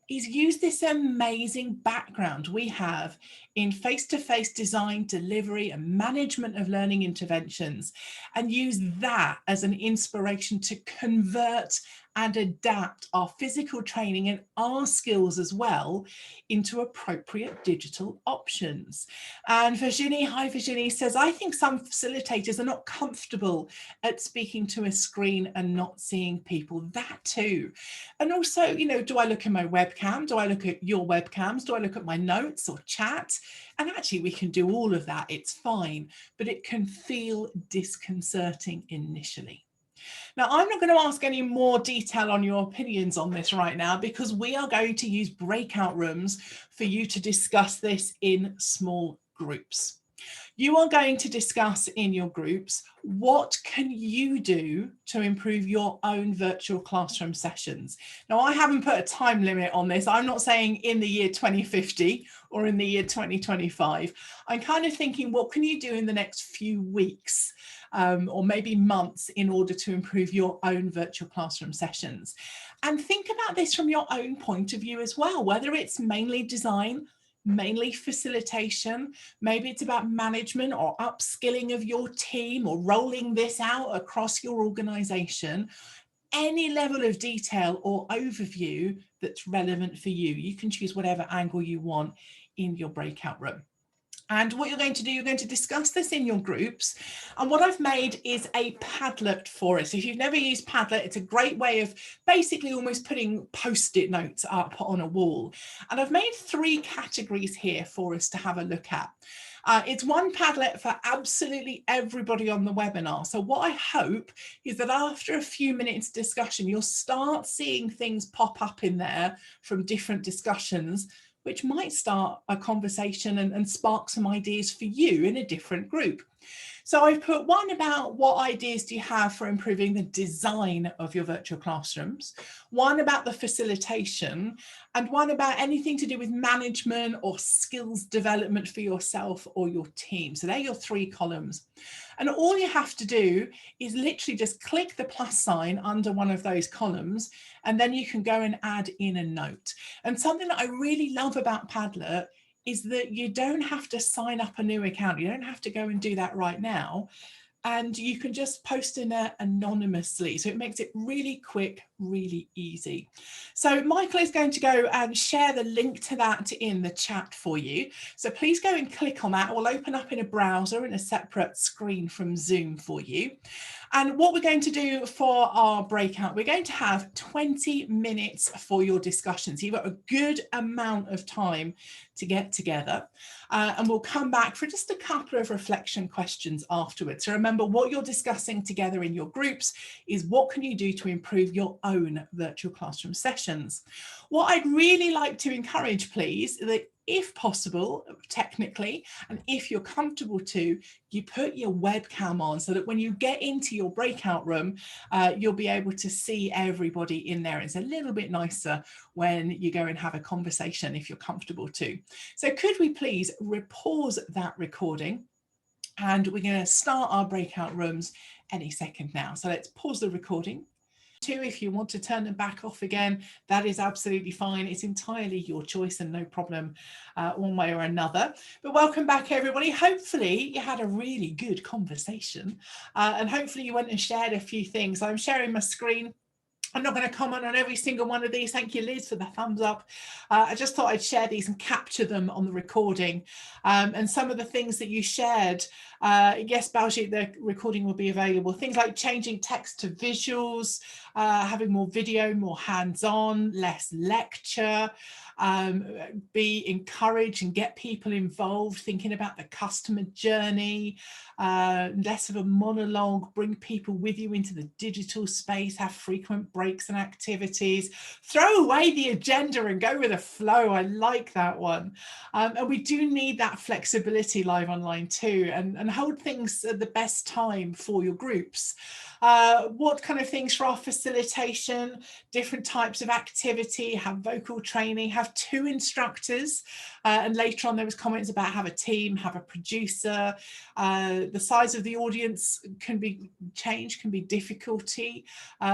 S2: is use this amazing background we have in face-to-face design, delivery and management of learning interventions, and use that as an inspiration to convert and adapt our physical training and our skills as well into appropriate digital options. And Virginie, hi Virginie, says, I think some facilitators are not comfortable at speaking to a screen and not seeing people. That too. And also, you know, do I look at my webcam? Do I look at your webcams? Do I look at my notes or chat? And actually we can do all of that, it's fine, but it can feel disconcerting initially. Now, I'm not going to ask any more detail on your opinions on this right now, because we are going to use breakout rooms for you to discuss this in small groups. You are going to discuss in your groups, what can you do to improve your own virtual classroom sessions? Now, I haven't put a time limit on this. I'm not saying in the year 2050 or in the year 2025. I'm kind of thinking, what can you do in the next few weeks or maybe months in order to improve your own virtual classroom sessions? And think about this from your own point of view as well, whether it's mainly design, mainly facilitation, maybe it's about management or upskilling of your team or rolling this out across your organization. Any level of detail or overview that's relevant for you. You can choose whatever angle you want in your breakout room. And what you're going to do, you're going to discuss this in your groups. And what I've made is a Padlet for it. So if you've never used Padlet, it's a great way of basically almost putting Post-it notes up on a wall. And I've made 3 categories here for us to have a look at. It's one Padlet for absolutely everybody on the webinar. So what I hope is that after a few minutes discussion, you'll start seeing things pop up in there from different discussions, which might start a conversation and spark some ideas for you in a different group. So I've put one about what ideas do you have for improving the design of your virtual classrooms, one about the facilitation, and one about anything to do with management or skills development for yourself or your team. So they're your 3 columns. And all you have to do is literally just click the plus sign under one of those columns, and then you can go and add in a note. And something that I really love about Padlet is that you don't have to sign up a new account. You don't have to go and do that right now. And you can just post in there anonymously. So it makes it really quick, really easy. So Michael is going to go and share the link to that in the chat for you. So please go and click on that. It will open up in a browser in a separate screen from Zoom for you. And what we're going to do for our breakout, we're going to have 20 minutes for your discussion. So you've got a good amount of time to get together. And we'll come back for just a couple of reflection questions afterwards. So remember, what you're discussing together in your groups is what can you do to improve your own virtual classroom sessions. What I'd really like to encourage, please, that if possible, technically, and if you're comfortable to, you put your webcam on so that when you get into your breakout room, you'll be able to see everybody in there. It's a little bit nicer when you go and have a conversation if you're comfortable to. So could we please pause that recording? And we're going to start our breakout rooms any second now. So let's pause the recording. If you want to turn them back off again, that is absolutely fine. It's entirely your choice and no problem one way or another. But welcome back, everybody. Hopefully you had a really good conversation and hopefully you went and shared a few things. I'm sharing my screen. I'm not going to comment on every single one of these. Thank you, Liz, for the thumbs up. I just thought I'd share these and capture them on the recording. And some of the things that you shared, yes, Baljeet, the recording will be available. Things like changing text to visuals, having more video, more hands-on, less lecture, be encouraged and get people involved, thinking about the customer journey, less of a monologue, bring people with you into the digital space, have frequent breaks and activities, throw away the agenda and go with the flow. I like that one. And we do need that flexibility live online too, and hold things at the best time for your groups. What kind of things for our facilitation, different types of activity, have vocal training, have 2 instructors, and later on there was comments about have a team, have a producer. The size of the audience can be changed, can be difficulty,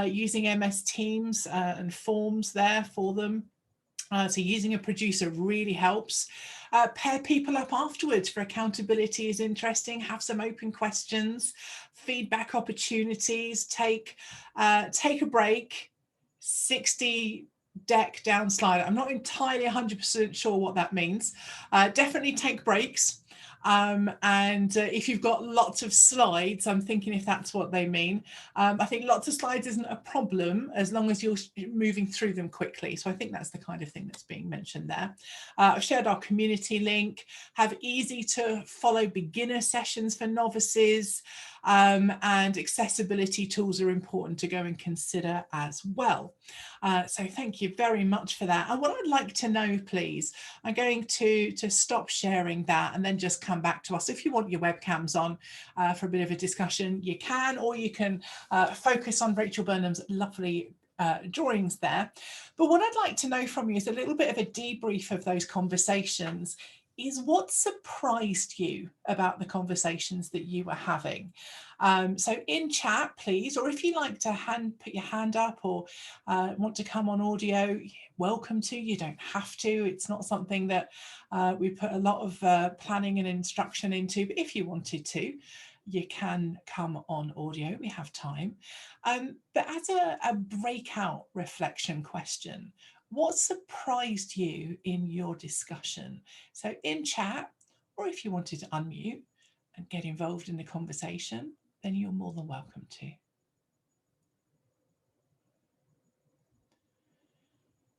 S2: using MS Teams and forms there for them. So using a producer really helps. Pair people up afterwards for accountability is interesting. Have some open questions, feedback opportunities, take a break, 60 deck down slide. I'm not entirely 100% sure what that means. Definitely take breaks. And if you've got lots of slides, I'm thinking if that's what they mean. I think lots of slides isn't a problem as long as you're moving through them quickly. So I think that's the kind of thing that's being mentioned there. I've shared our community link, have easy to follow beginner sessions for novices, and accessibility tools are important to go and consider as well. So thank you very much for that. And what I'd like to know, please, I'm going to stop sharing that and then just come back to us. If you want your webcams on for a bit of a discussion, you can, or you can focus on Rachel Burnham's lovely drawings there. But what I'd like to know from you is a little bit of a debrief of those conversations. Is what surprised you about the conversations that you were having? So in chat, please, or if you like to put your hand up or want to come on audio, welcome to. You don't have to. It's not something that we put a lot of planning and instruction into, but if you wanted to, you can come on audio. We have time. But as a breakout reflection question, what surprised you in your discussion? So in chat, or if you wanted to unmute and get involved in the conversation, then you're more than welcome to.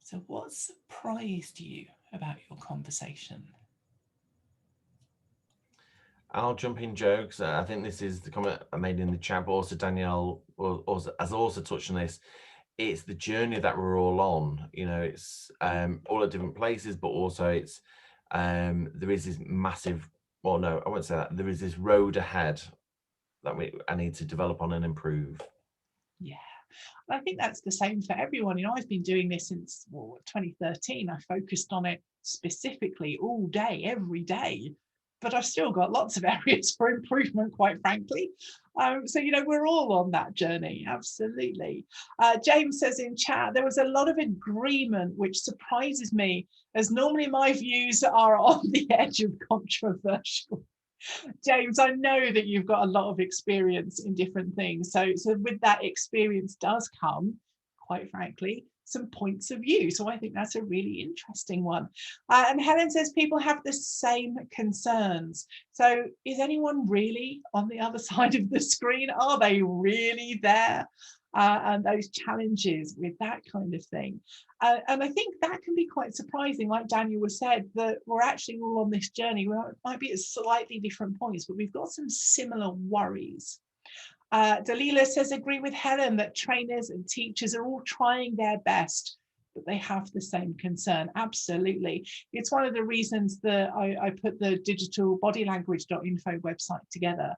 S2: So what surprised you about your conversation?
S1: I'll jump in, Joe, because I think this is the comment I made in the chat, but also Danielle has also touched on this. It's the journey that we're all on. You know, it's all at different places, but also it's there is this massive, well, no, I won't say that. There is this road ahead that I need to develop on and improve.
S2: Yeah. I think that's the same for everyone. You know, I've been doing this since 2013. I focused on it specifically all day, every day, but I've still got lots of areas for improvement, quite frankly. So, you know, we're all on that journey. Absolutely. James says in chat, there was a lot of agreement, which surprises me, as normally my views are on the edge of controversial. James, I know that you've got a lot of experience in different things. So with that experience does come, quite frankly, some points of view. So I think that's a really interesting one. And Helen says people have the same concerns. So is anyone really on the other side of the screen? Are they really there? And those challenges with that kind of thing. And I think that can be quite surprising, like Daniel was said, that we're actually all on this journey. We might be at slightly different points, but we've got some similar worries. Dalila says, agree with Helen that trainers and teachers are all trying their best, but they have the same concern. Absolutely. It's one of the reasons that I put the digitalbodylanguage.info website together,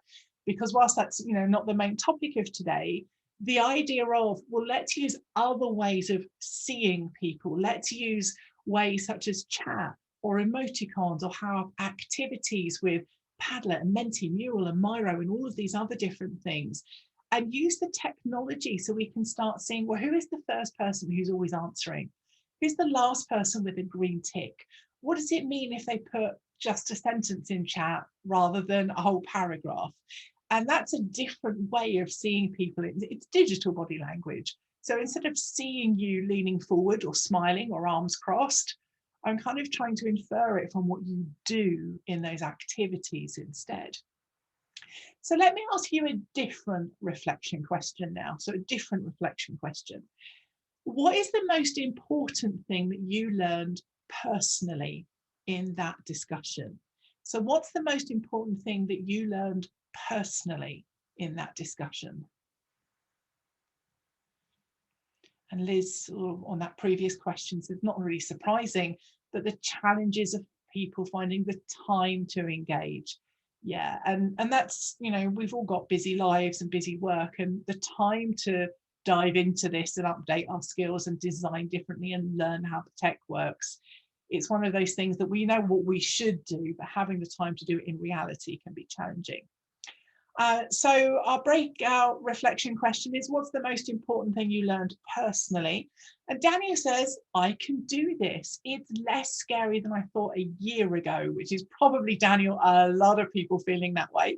S2: because whilst that's, you know, not the main topic of today, the idea of, well, let's use other ways of seeing people. Let's use ways such as chat or emoticons, or have activities with Padlet and Menti, Mural and Miro and all of these other different things, and use the technology so we can start seeing, well, who is the first person who's always answering? Who's the last person with a green tick? What does it mean if they put just a sentence in chat rather than a whole paragraph? And that's a different way of seeing people. It's digital body language. So instead of seeing you leaning forward or smiling or arms crossed, I'm kind of trying to infer it from what you do in those activities instead. So let me ask you a different reflection question now. So a different reflection question. What is the most important thing that you learned personally in that discussion? So what's the most important thing that you learned personally in that discussion? And Liz, on that previous question, said not really surprising, but the challenges of people finding the time to engage. Yeah, and that's, you know, we've all got busy lives and busy work, and the time to dive into this and update our skills and design differently and learn how the tech works. It's one of those things that we know what we should do, but having the time to do it in reality can be challenging. So our breakout reflection question is, what's the most important thing you learned personally? And Daniel says, I can do this. It's less scary than I thought a year ago, which is probably, Daniel, a lot of people feeling that way.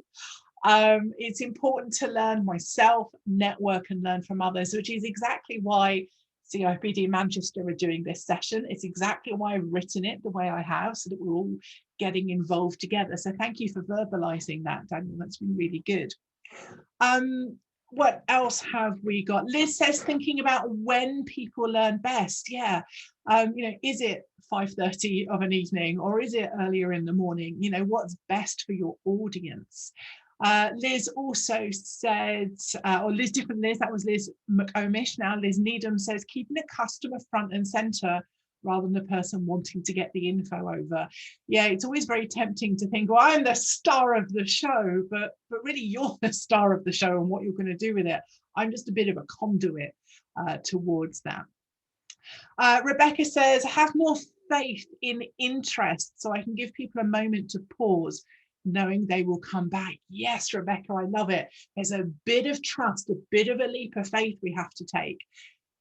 S2: It's important to learn myself, network and learn from others, which is exactly why CIPD Manchester are doing this session. It's exactly why I've written it the way I have, so that we're all getting involved together. So thank you for verbalizing that, Daniel. That's been really good. What else have we got? Liz says, thinking about when people learn best. Yeah. You know, is it 5:30 of an evening, or is it earlier in the morning? You know, what's best for your audience? Liz also said, or Liz, different Liz, that was Liz McOmish. Now Liz Needham says, keeping the customer front and center rather than the person wanting to get the info over. Yeah, it's always very tempting to think, well, I'm the star of the show, but really you're the star of the show and what you're going to do with it. I'm just a bit of a conduit towards that. Rebecca says, have more faith in interest so I can give people a moment to pause, knowing they will come back. Yes, Rebecca, I love it. There's a bit of trust, a bit of a leap of faith we have to take.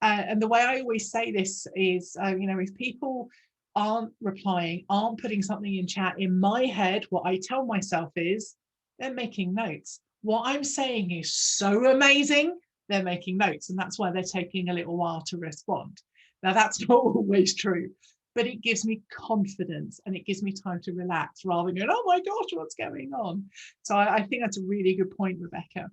S2: And the way I always say this is, you know, if people aren't replying, aren't putting something in chat, in my head, what I tell myself is they're making notes. What I'm saying is so amazing, they're making notes. And that's why they're taking a little while to respond. Now, that's not always true. but it gives me confidence and it gives me time to relax rather than going, oh my gosh, what's going on? So I think that's a really good point, Rebecca.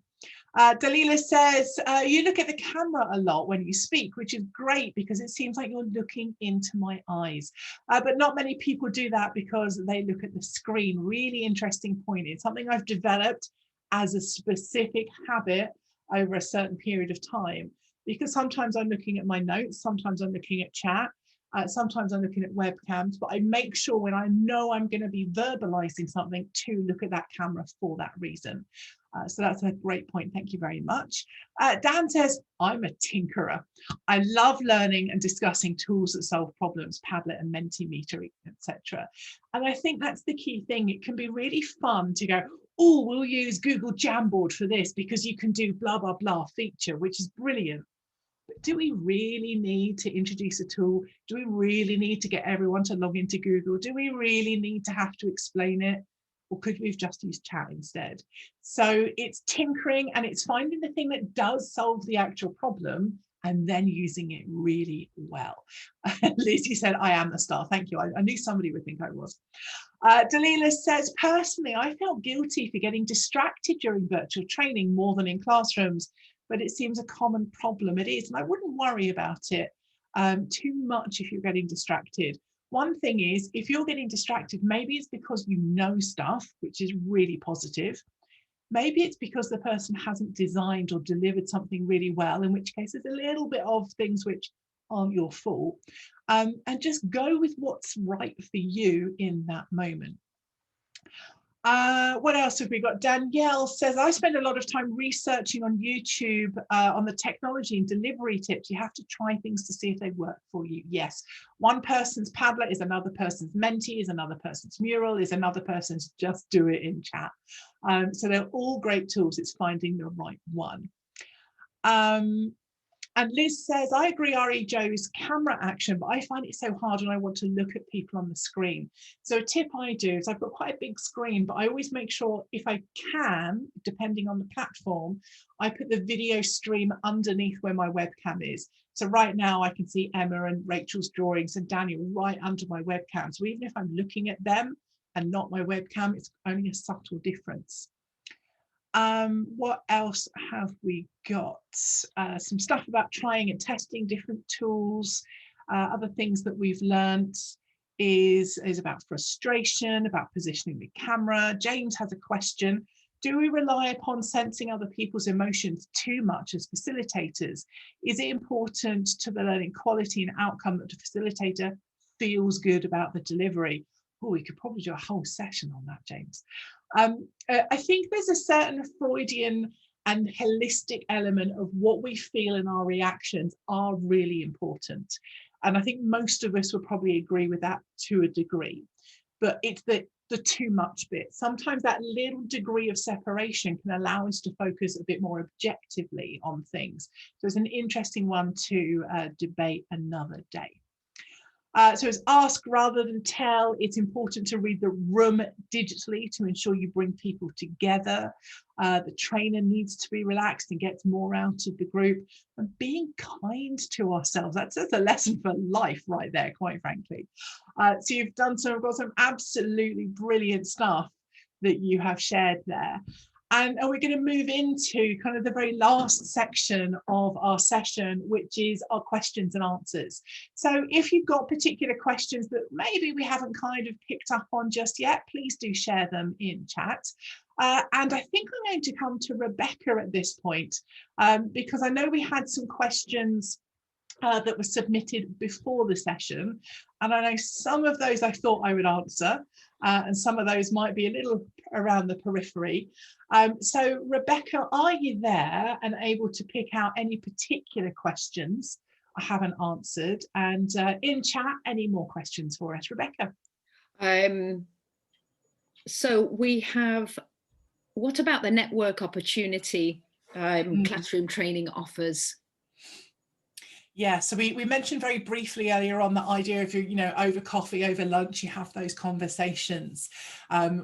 S2: Dalila says, you look at the camera a lot when you speak, which is great because it seems like you're looking into my eyes. But not many people do that because they look at the screen. Really interesting point. It's something I've developed as a specific habit over a certain period of time, because sometimes I'm looking at my notes, sometimes I'm looking at chat, sometimes I'm looking at webcams, but I make sure when I know I'm going to be verbalizing something to look at that camera for that reason. So that's a great point. Thank you very much. Dan says, I'm a tinkerer. I love learning and discussing tools that solve problems, Padlet and Mentimeter, etc. And I think that's the key thing. It can be really fun to go, oh, we'll use Google Jamboard for this because you can do blah, blah, blah feature, which is brilliant. But do we really need to introduce a tool? Do we really need to get everyone to log into Google? Do we really need to have to explain it? Or could we have just used chat instead? So it's tinkering and it's finding the thing that does solve the actual problem and then using it really well. Lizzie said, I am the star. Thank you. I knew somebody would think I was. Dalila says, personally, I felt guilty for getting distracted during virtual training more than in classrooms, but it seems a common problem. It is, and I wouldn't worry about it too much if you're getting distracted. One thing is, if you're getting distracted, maybe it's because you know stuff, which is really positive. Maybe it's because the person hasn't designed or delivered something really well, in which case there's a little bit of things which aren't your fault. And just go with what's right for you in that moment. What else have we got? Danielle says, I spend a lot of time researching on YouTube on the technology and delivery tips. You have to try things to see if they work for you. Yes, one person's Padlet is another person's Menti, is another person's Mural, is another person's Just Do It in Chat. So they're all great tools. It's finding the right one. And Liz says, I agree, RE Joe's camera action, but I find it so hard when I want to look at people on the screen. So a tip I do is I've got quite a big screen, but I always make sure if I can, depending on the platform, I put the video stream underneath where my webcam is. So right now I can see Emma and Rachel's drawings and Daniel right under my webcam. So even if I'm looking at them and not my webcam, it's only a subtle difference. What else have we got? Some stuff about trying and testing different tools. Other things that we've learned is about frustration, about positioning the camera. James has a question. Do we rely upon sensing other people's emotions too much as facilitators? Is it important to the learning quality and outcome that the facilitator feels good about the delivery? Oh, we could probably do a whole session on that, James. I think there's a certain Freudian and holistic element of what we feel in our reactions are really important. And I think most of us would probably agree with that to a degree. But it's the too much bit. Sometimes that little degree of separation can allow us to focus a bit more objectively on things. So it's an interesting one to debate another day. So it's ask rather than tell. It's important to read the room digitally to ensure you bring people together. The trainer needs to be relaxed and gets more out of the group. And being kind to ourselves, that's a lesson for life right there, quite frankly. So you've got some absolutely brilliant stuff that you have shared there. And we're going to move into kind of the very last section of our session, which is our questions and answers. So if you've got particular questions that maybe we haven't kind of picked up on just yet, please do share them in chat. And I think I'm going to come to Rebecca at this point, because I know we had some questions that were submitted before the session. And I know some of those I thought I would answer, and some of those might be a little around the periphery. So Rebecca, are you there and able to pick out any particular questions I haven't answered? And in chat, any more questions for us, Rebecca?
S3: So we have, what about the network opportunity classroom training offers?
S2: Yeah, so we mentioned very briefly earlier on the idea of, over coffee, over lunch, you have those conversations,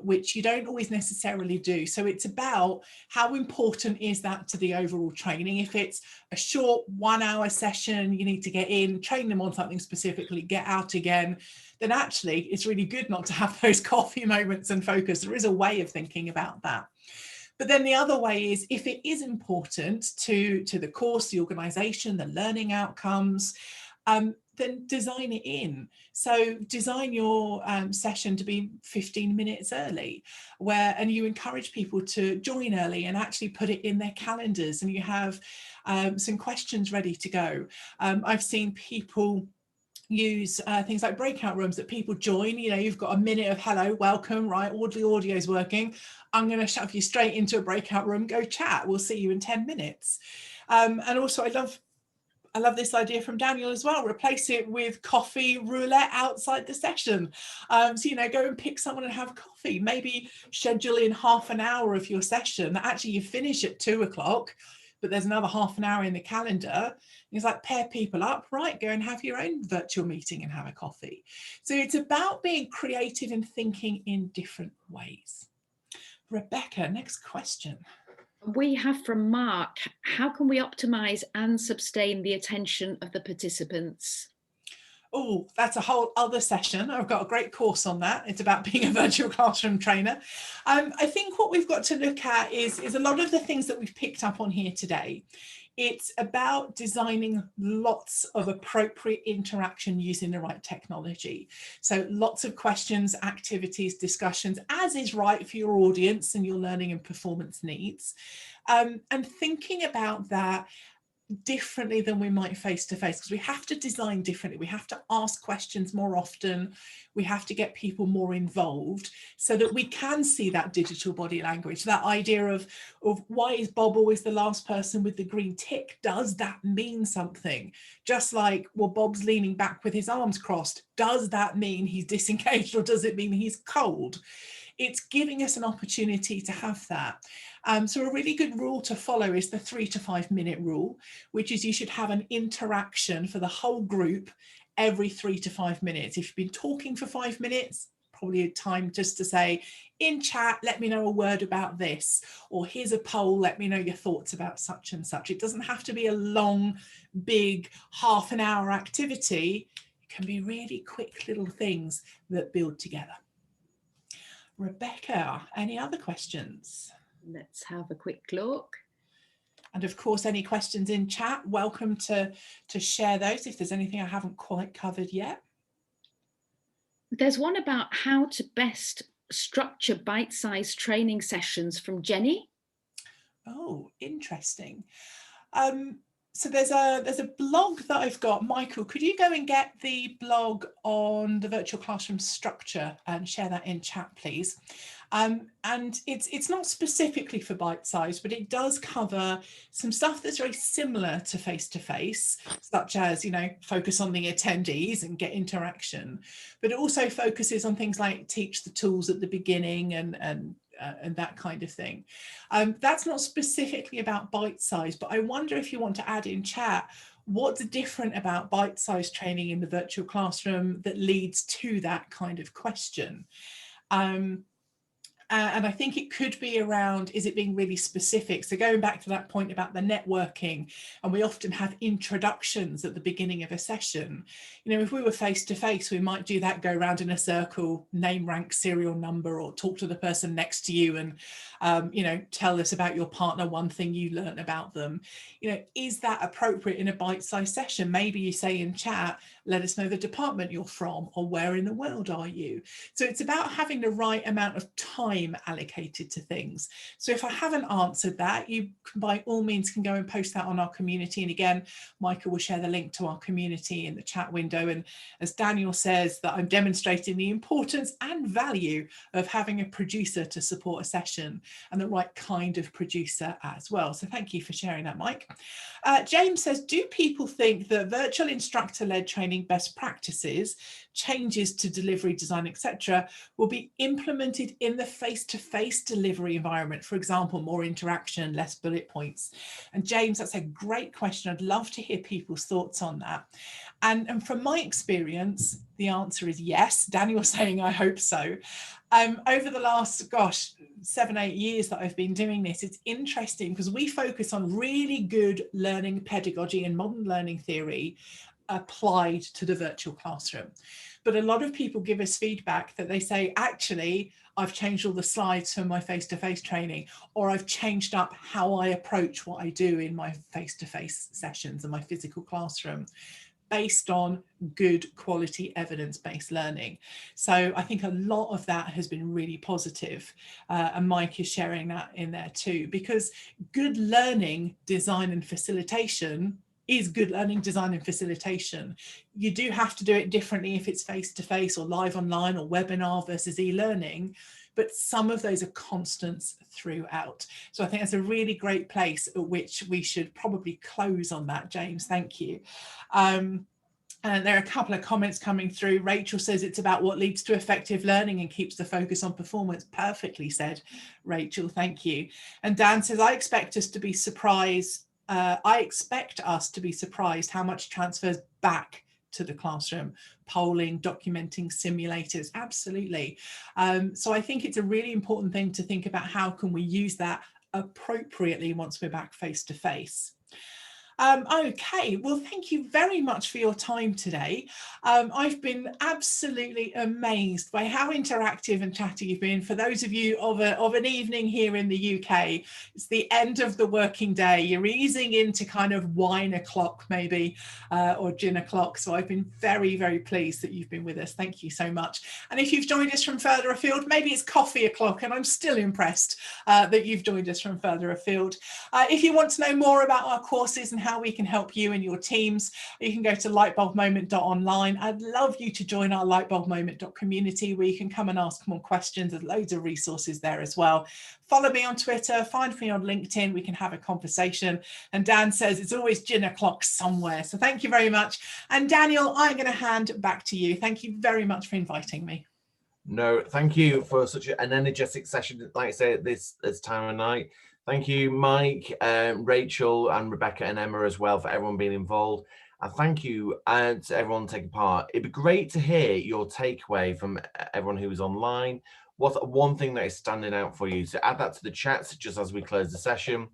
S2: which you don't always necessarily do. So it's about how important is that to the overall training. If it's a short 1 hour session, you need to get in, train them on something specifically, get out again, then actually it's really good not to have those coffee moments and focus. There is a way of thinking about that. But then the other way is, if it is important to the course, the organisation, the learning outcomes, then design it in. So design your session to be 15 minutes early, and you encourage people to join early and actually put it in their calendars, and you have some questions ready to go. I've seen people use things like breakout rooms that people join. You've got a minute of hello, welcome, right, all the audio is working, I'm going to shove you straight into a breakout room, go chat, we'll see you in 10 minutes. And also I love this idea from Daniel as well. Replace it with coffee roulette outside the session. So, go and pick someone and have coffee. Maybe schedule in half an hour of your session. Actually, you finish at 2 o'clock, but there's another half an hour in the calendar. It's like, pair people up, right? Go and have your own virtual meeting and have a coffee. So it's about being creative and thinking in different ways. Rebecca, next question.
S3: We have from Mark, how can we optimize and sustain the attention of the participants?
S2: Oh, that's a whole other session. I've got a great course on that. It's about being a virtual classroom trainer. I think what we've got to look at is a lot of the things that we've picked up on here today. It's about designing lots of appropriate interaction using the right technology. So lots of questions, activities, discussions, as is right for your audience and your learning and performance needs. And thinking about that differently than we might face to face, because we have to design differently. We have to ask questions more often. We have to get people more involved so that we can see that digital body language, that idea of why is Bob always the last person with the green tick? Does that mean something? Just like, well, Bob's leaning back with his arms crossed. Does that mean he's disengaged, or does it mean he's cold? It's giving us an opportunity to have that. So a really good rule to follow is the 3 to 5 minute rule, which is you should have an interaction for the whole group every 3 to 5 minutes. If you've been talking for 5 minutes, probably a time just to say, in chat, let me know a word about this, or here's a poll, let me know your thoughts about such and such. It doesn't have to be a long, big half an hour activity. It can be really quick little things that build together. Rebecca, any other questions?
S3: Let's have a quick look.
S2: And of course, any questions in chat, welcome to share those if there's anything I haven't quite covered yet.
S3: There's one about how to best structure bite-sized training sessions from Jenny.
S2: Oh, interesting. So there's a blog that I've got. Michael, could you go and get the blog on the virtual classroom structure and share that in chat, please? And it's not specifically for bite size, but it does cover some stuff that's very similar to face-to-face, such as, focus on the attendees and get interaction, but it also focuses on things like teach the tools at the beginning and that kind of thing. That's not specifically about bite size, but I wonder if you want to add in chat what's different about bite-sized training in the virtual classroom that leads to that kind of question. And I think it could be around, is it being really specific? So going back to that point about the networking, and we often have introductions at the beginning of a session. If we were face to face, we might do that, go around in a circle, name, rank, serial number, or talk to the person next to you and, tell us about your partner, one thing you learned about them. Is that appropriate in a bite-sized session? Maybe you say in chat, let us know the department you're from, or where in the world are you? So it's about having the right amount of time allocated to things. So if I haven't answered that, you can, by all means, can go and post that on our community. And again, Michael will share the link to our community in the chat window. And as Daniel says, that I'm demonstrating the importance and value of having a producer to support a session, and the right kind of producer as well. So thank you for sharing that, Mike. James says, do people think that virtual instructor-led training best practices changes to delivery design, etc., will be implemented in the face-to-face delivery environment. For example, more interaction, less bullet points. And James, that's a great question. I'd love to hear people's thoughts on that. And from my experience, the answer is yes. Daniel's saying, I hope so. Over the last, 7-8 years that I've been doing this, it's interesting because we focus on really good learning pedagogy and modern learning theory applied to the virtual classroom. But a lot of people give us feedback that they say, actually, I've changed all the slides for my face-to-face training, or I've changed up how I approach what I do in my face-to-face sessions and my physical classroom, based on good quality evidence-based learning. So I think a lot of that has been really positive, and Mike is sharing that in there too, because good learning design and facilitation is good learning design and facilitation. You do have to do it differently if it's face-to-face or live online or webinar versus e-learning, but some of those are constants throughout. So I think that's a really great place at which we should probably close on that, James. Thank you. And there are a couple of comments coming through. Rachel says it's about what leads to effective learning and keeps the focus on performance. Perfectly said, Rachel, thank you. And Dan says, I expect us to be surprised how much transfers back to the classroom, polling, documenting, simulators, absolutely. So I think it's a really important thing to think about how can we use that appropriately once we're back face to face. Okay, well, thank you very much for your time today. I've been absolutely amazed by how interactive and chatty you've been. For those of you of an evening here in the UK, it's the end of the working day. You're easing into kind of wine o'clock maybe, or gin o'clock. So I've been very, very pleased that you've been with us. Thank you so much. And if you've joined us from further afield, maybe it's coffee o'clock, and I'm still impressed that you've joined us from further afield. If you want to know more about our courses and how we can help you and your teams, you can go to lightbulbmoment.online. I'd love you to join our lightbulbmoment.community, where you can come and ask more questions. There's loads of resources there as well. Follow me on Twitter, find me on LinkedIn, we can have a conversation. And Dan says it's always gin o'clock somewhere. So thank you very much. And Daniel, I'm going to hand back to you. Thank you very much for inviting me.
S1: No, thank you for such an energetic session, like I say, at this time of night. Thank you, Mike, Rachel, and Rebecca and Emma as well, for everyone being involved. And thank you to everyone taking part. It'd be great to hear your takeaway from everyone who was online. What's one thing that is standing out for you? So add that to the chats just as we close the session.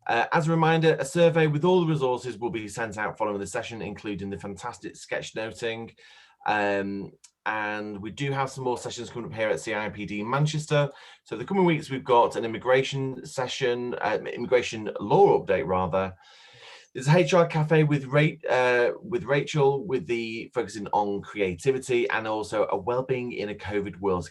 S1: As a reminder, a survey with all the resources will be sent out following the session, including the fantastic sketchnoting. And we do have some more sessions coming up here at CIPD Manchester. So the coming weeks, we've got an immigration session, immigration law update rather. There's a HR cafe with Rachel, with the focusing on creativity, and also a wellbeing in a COVID world.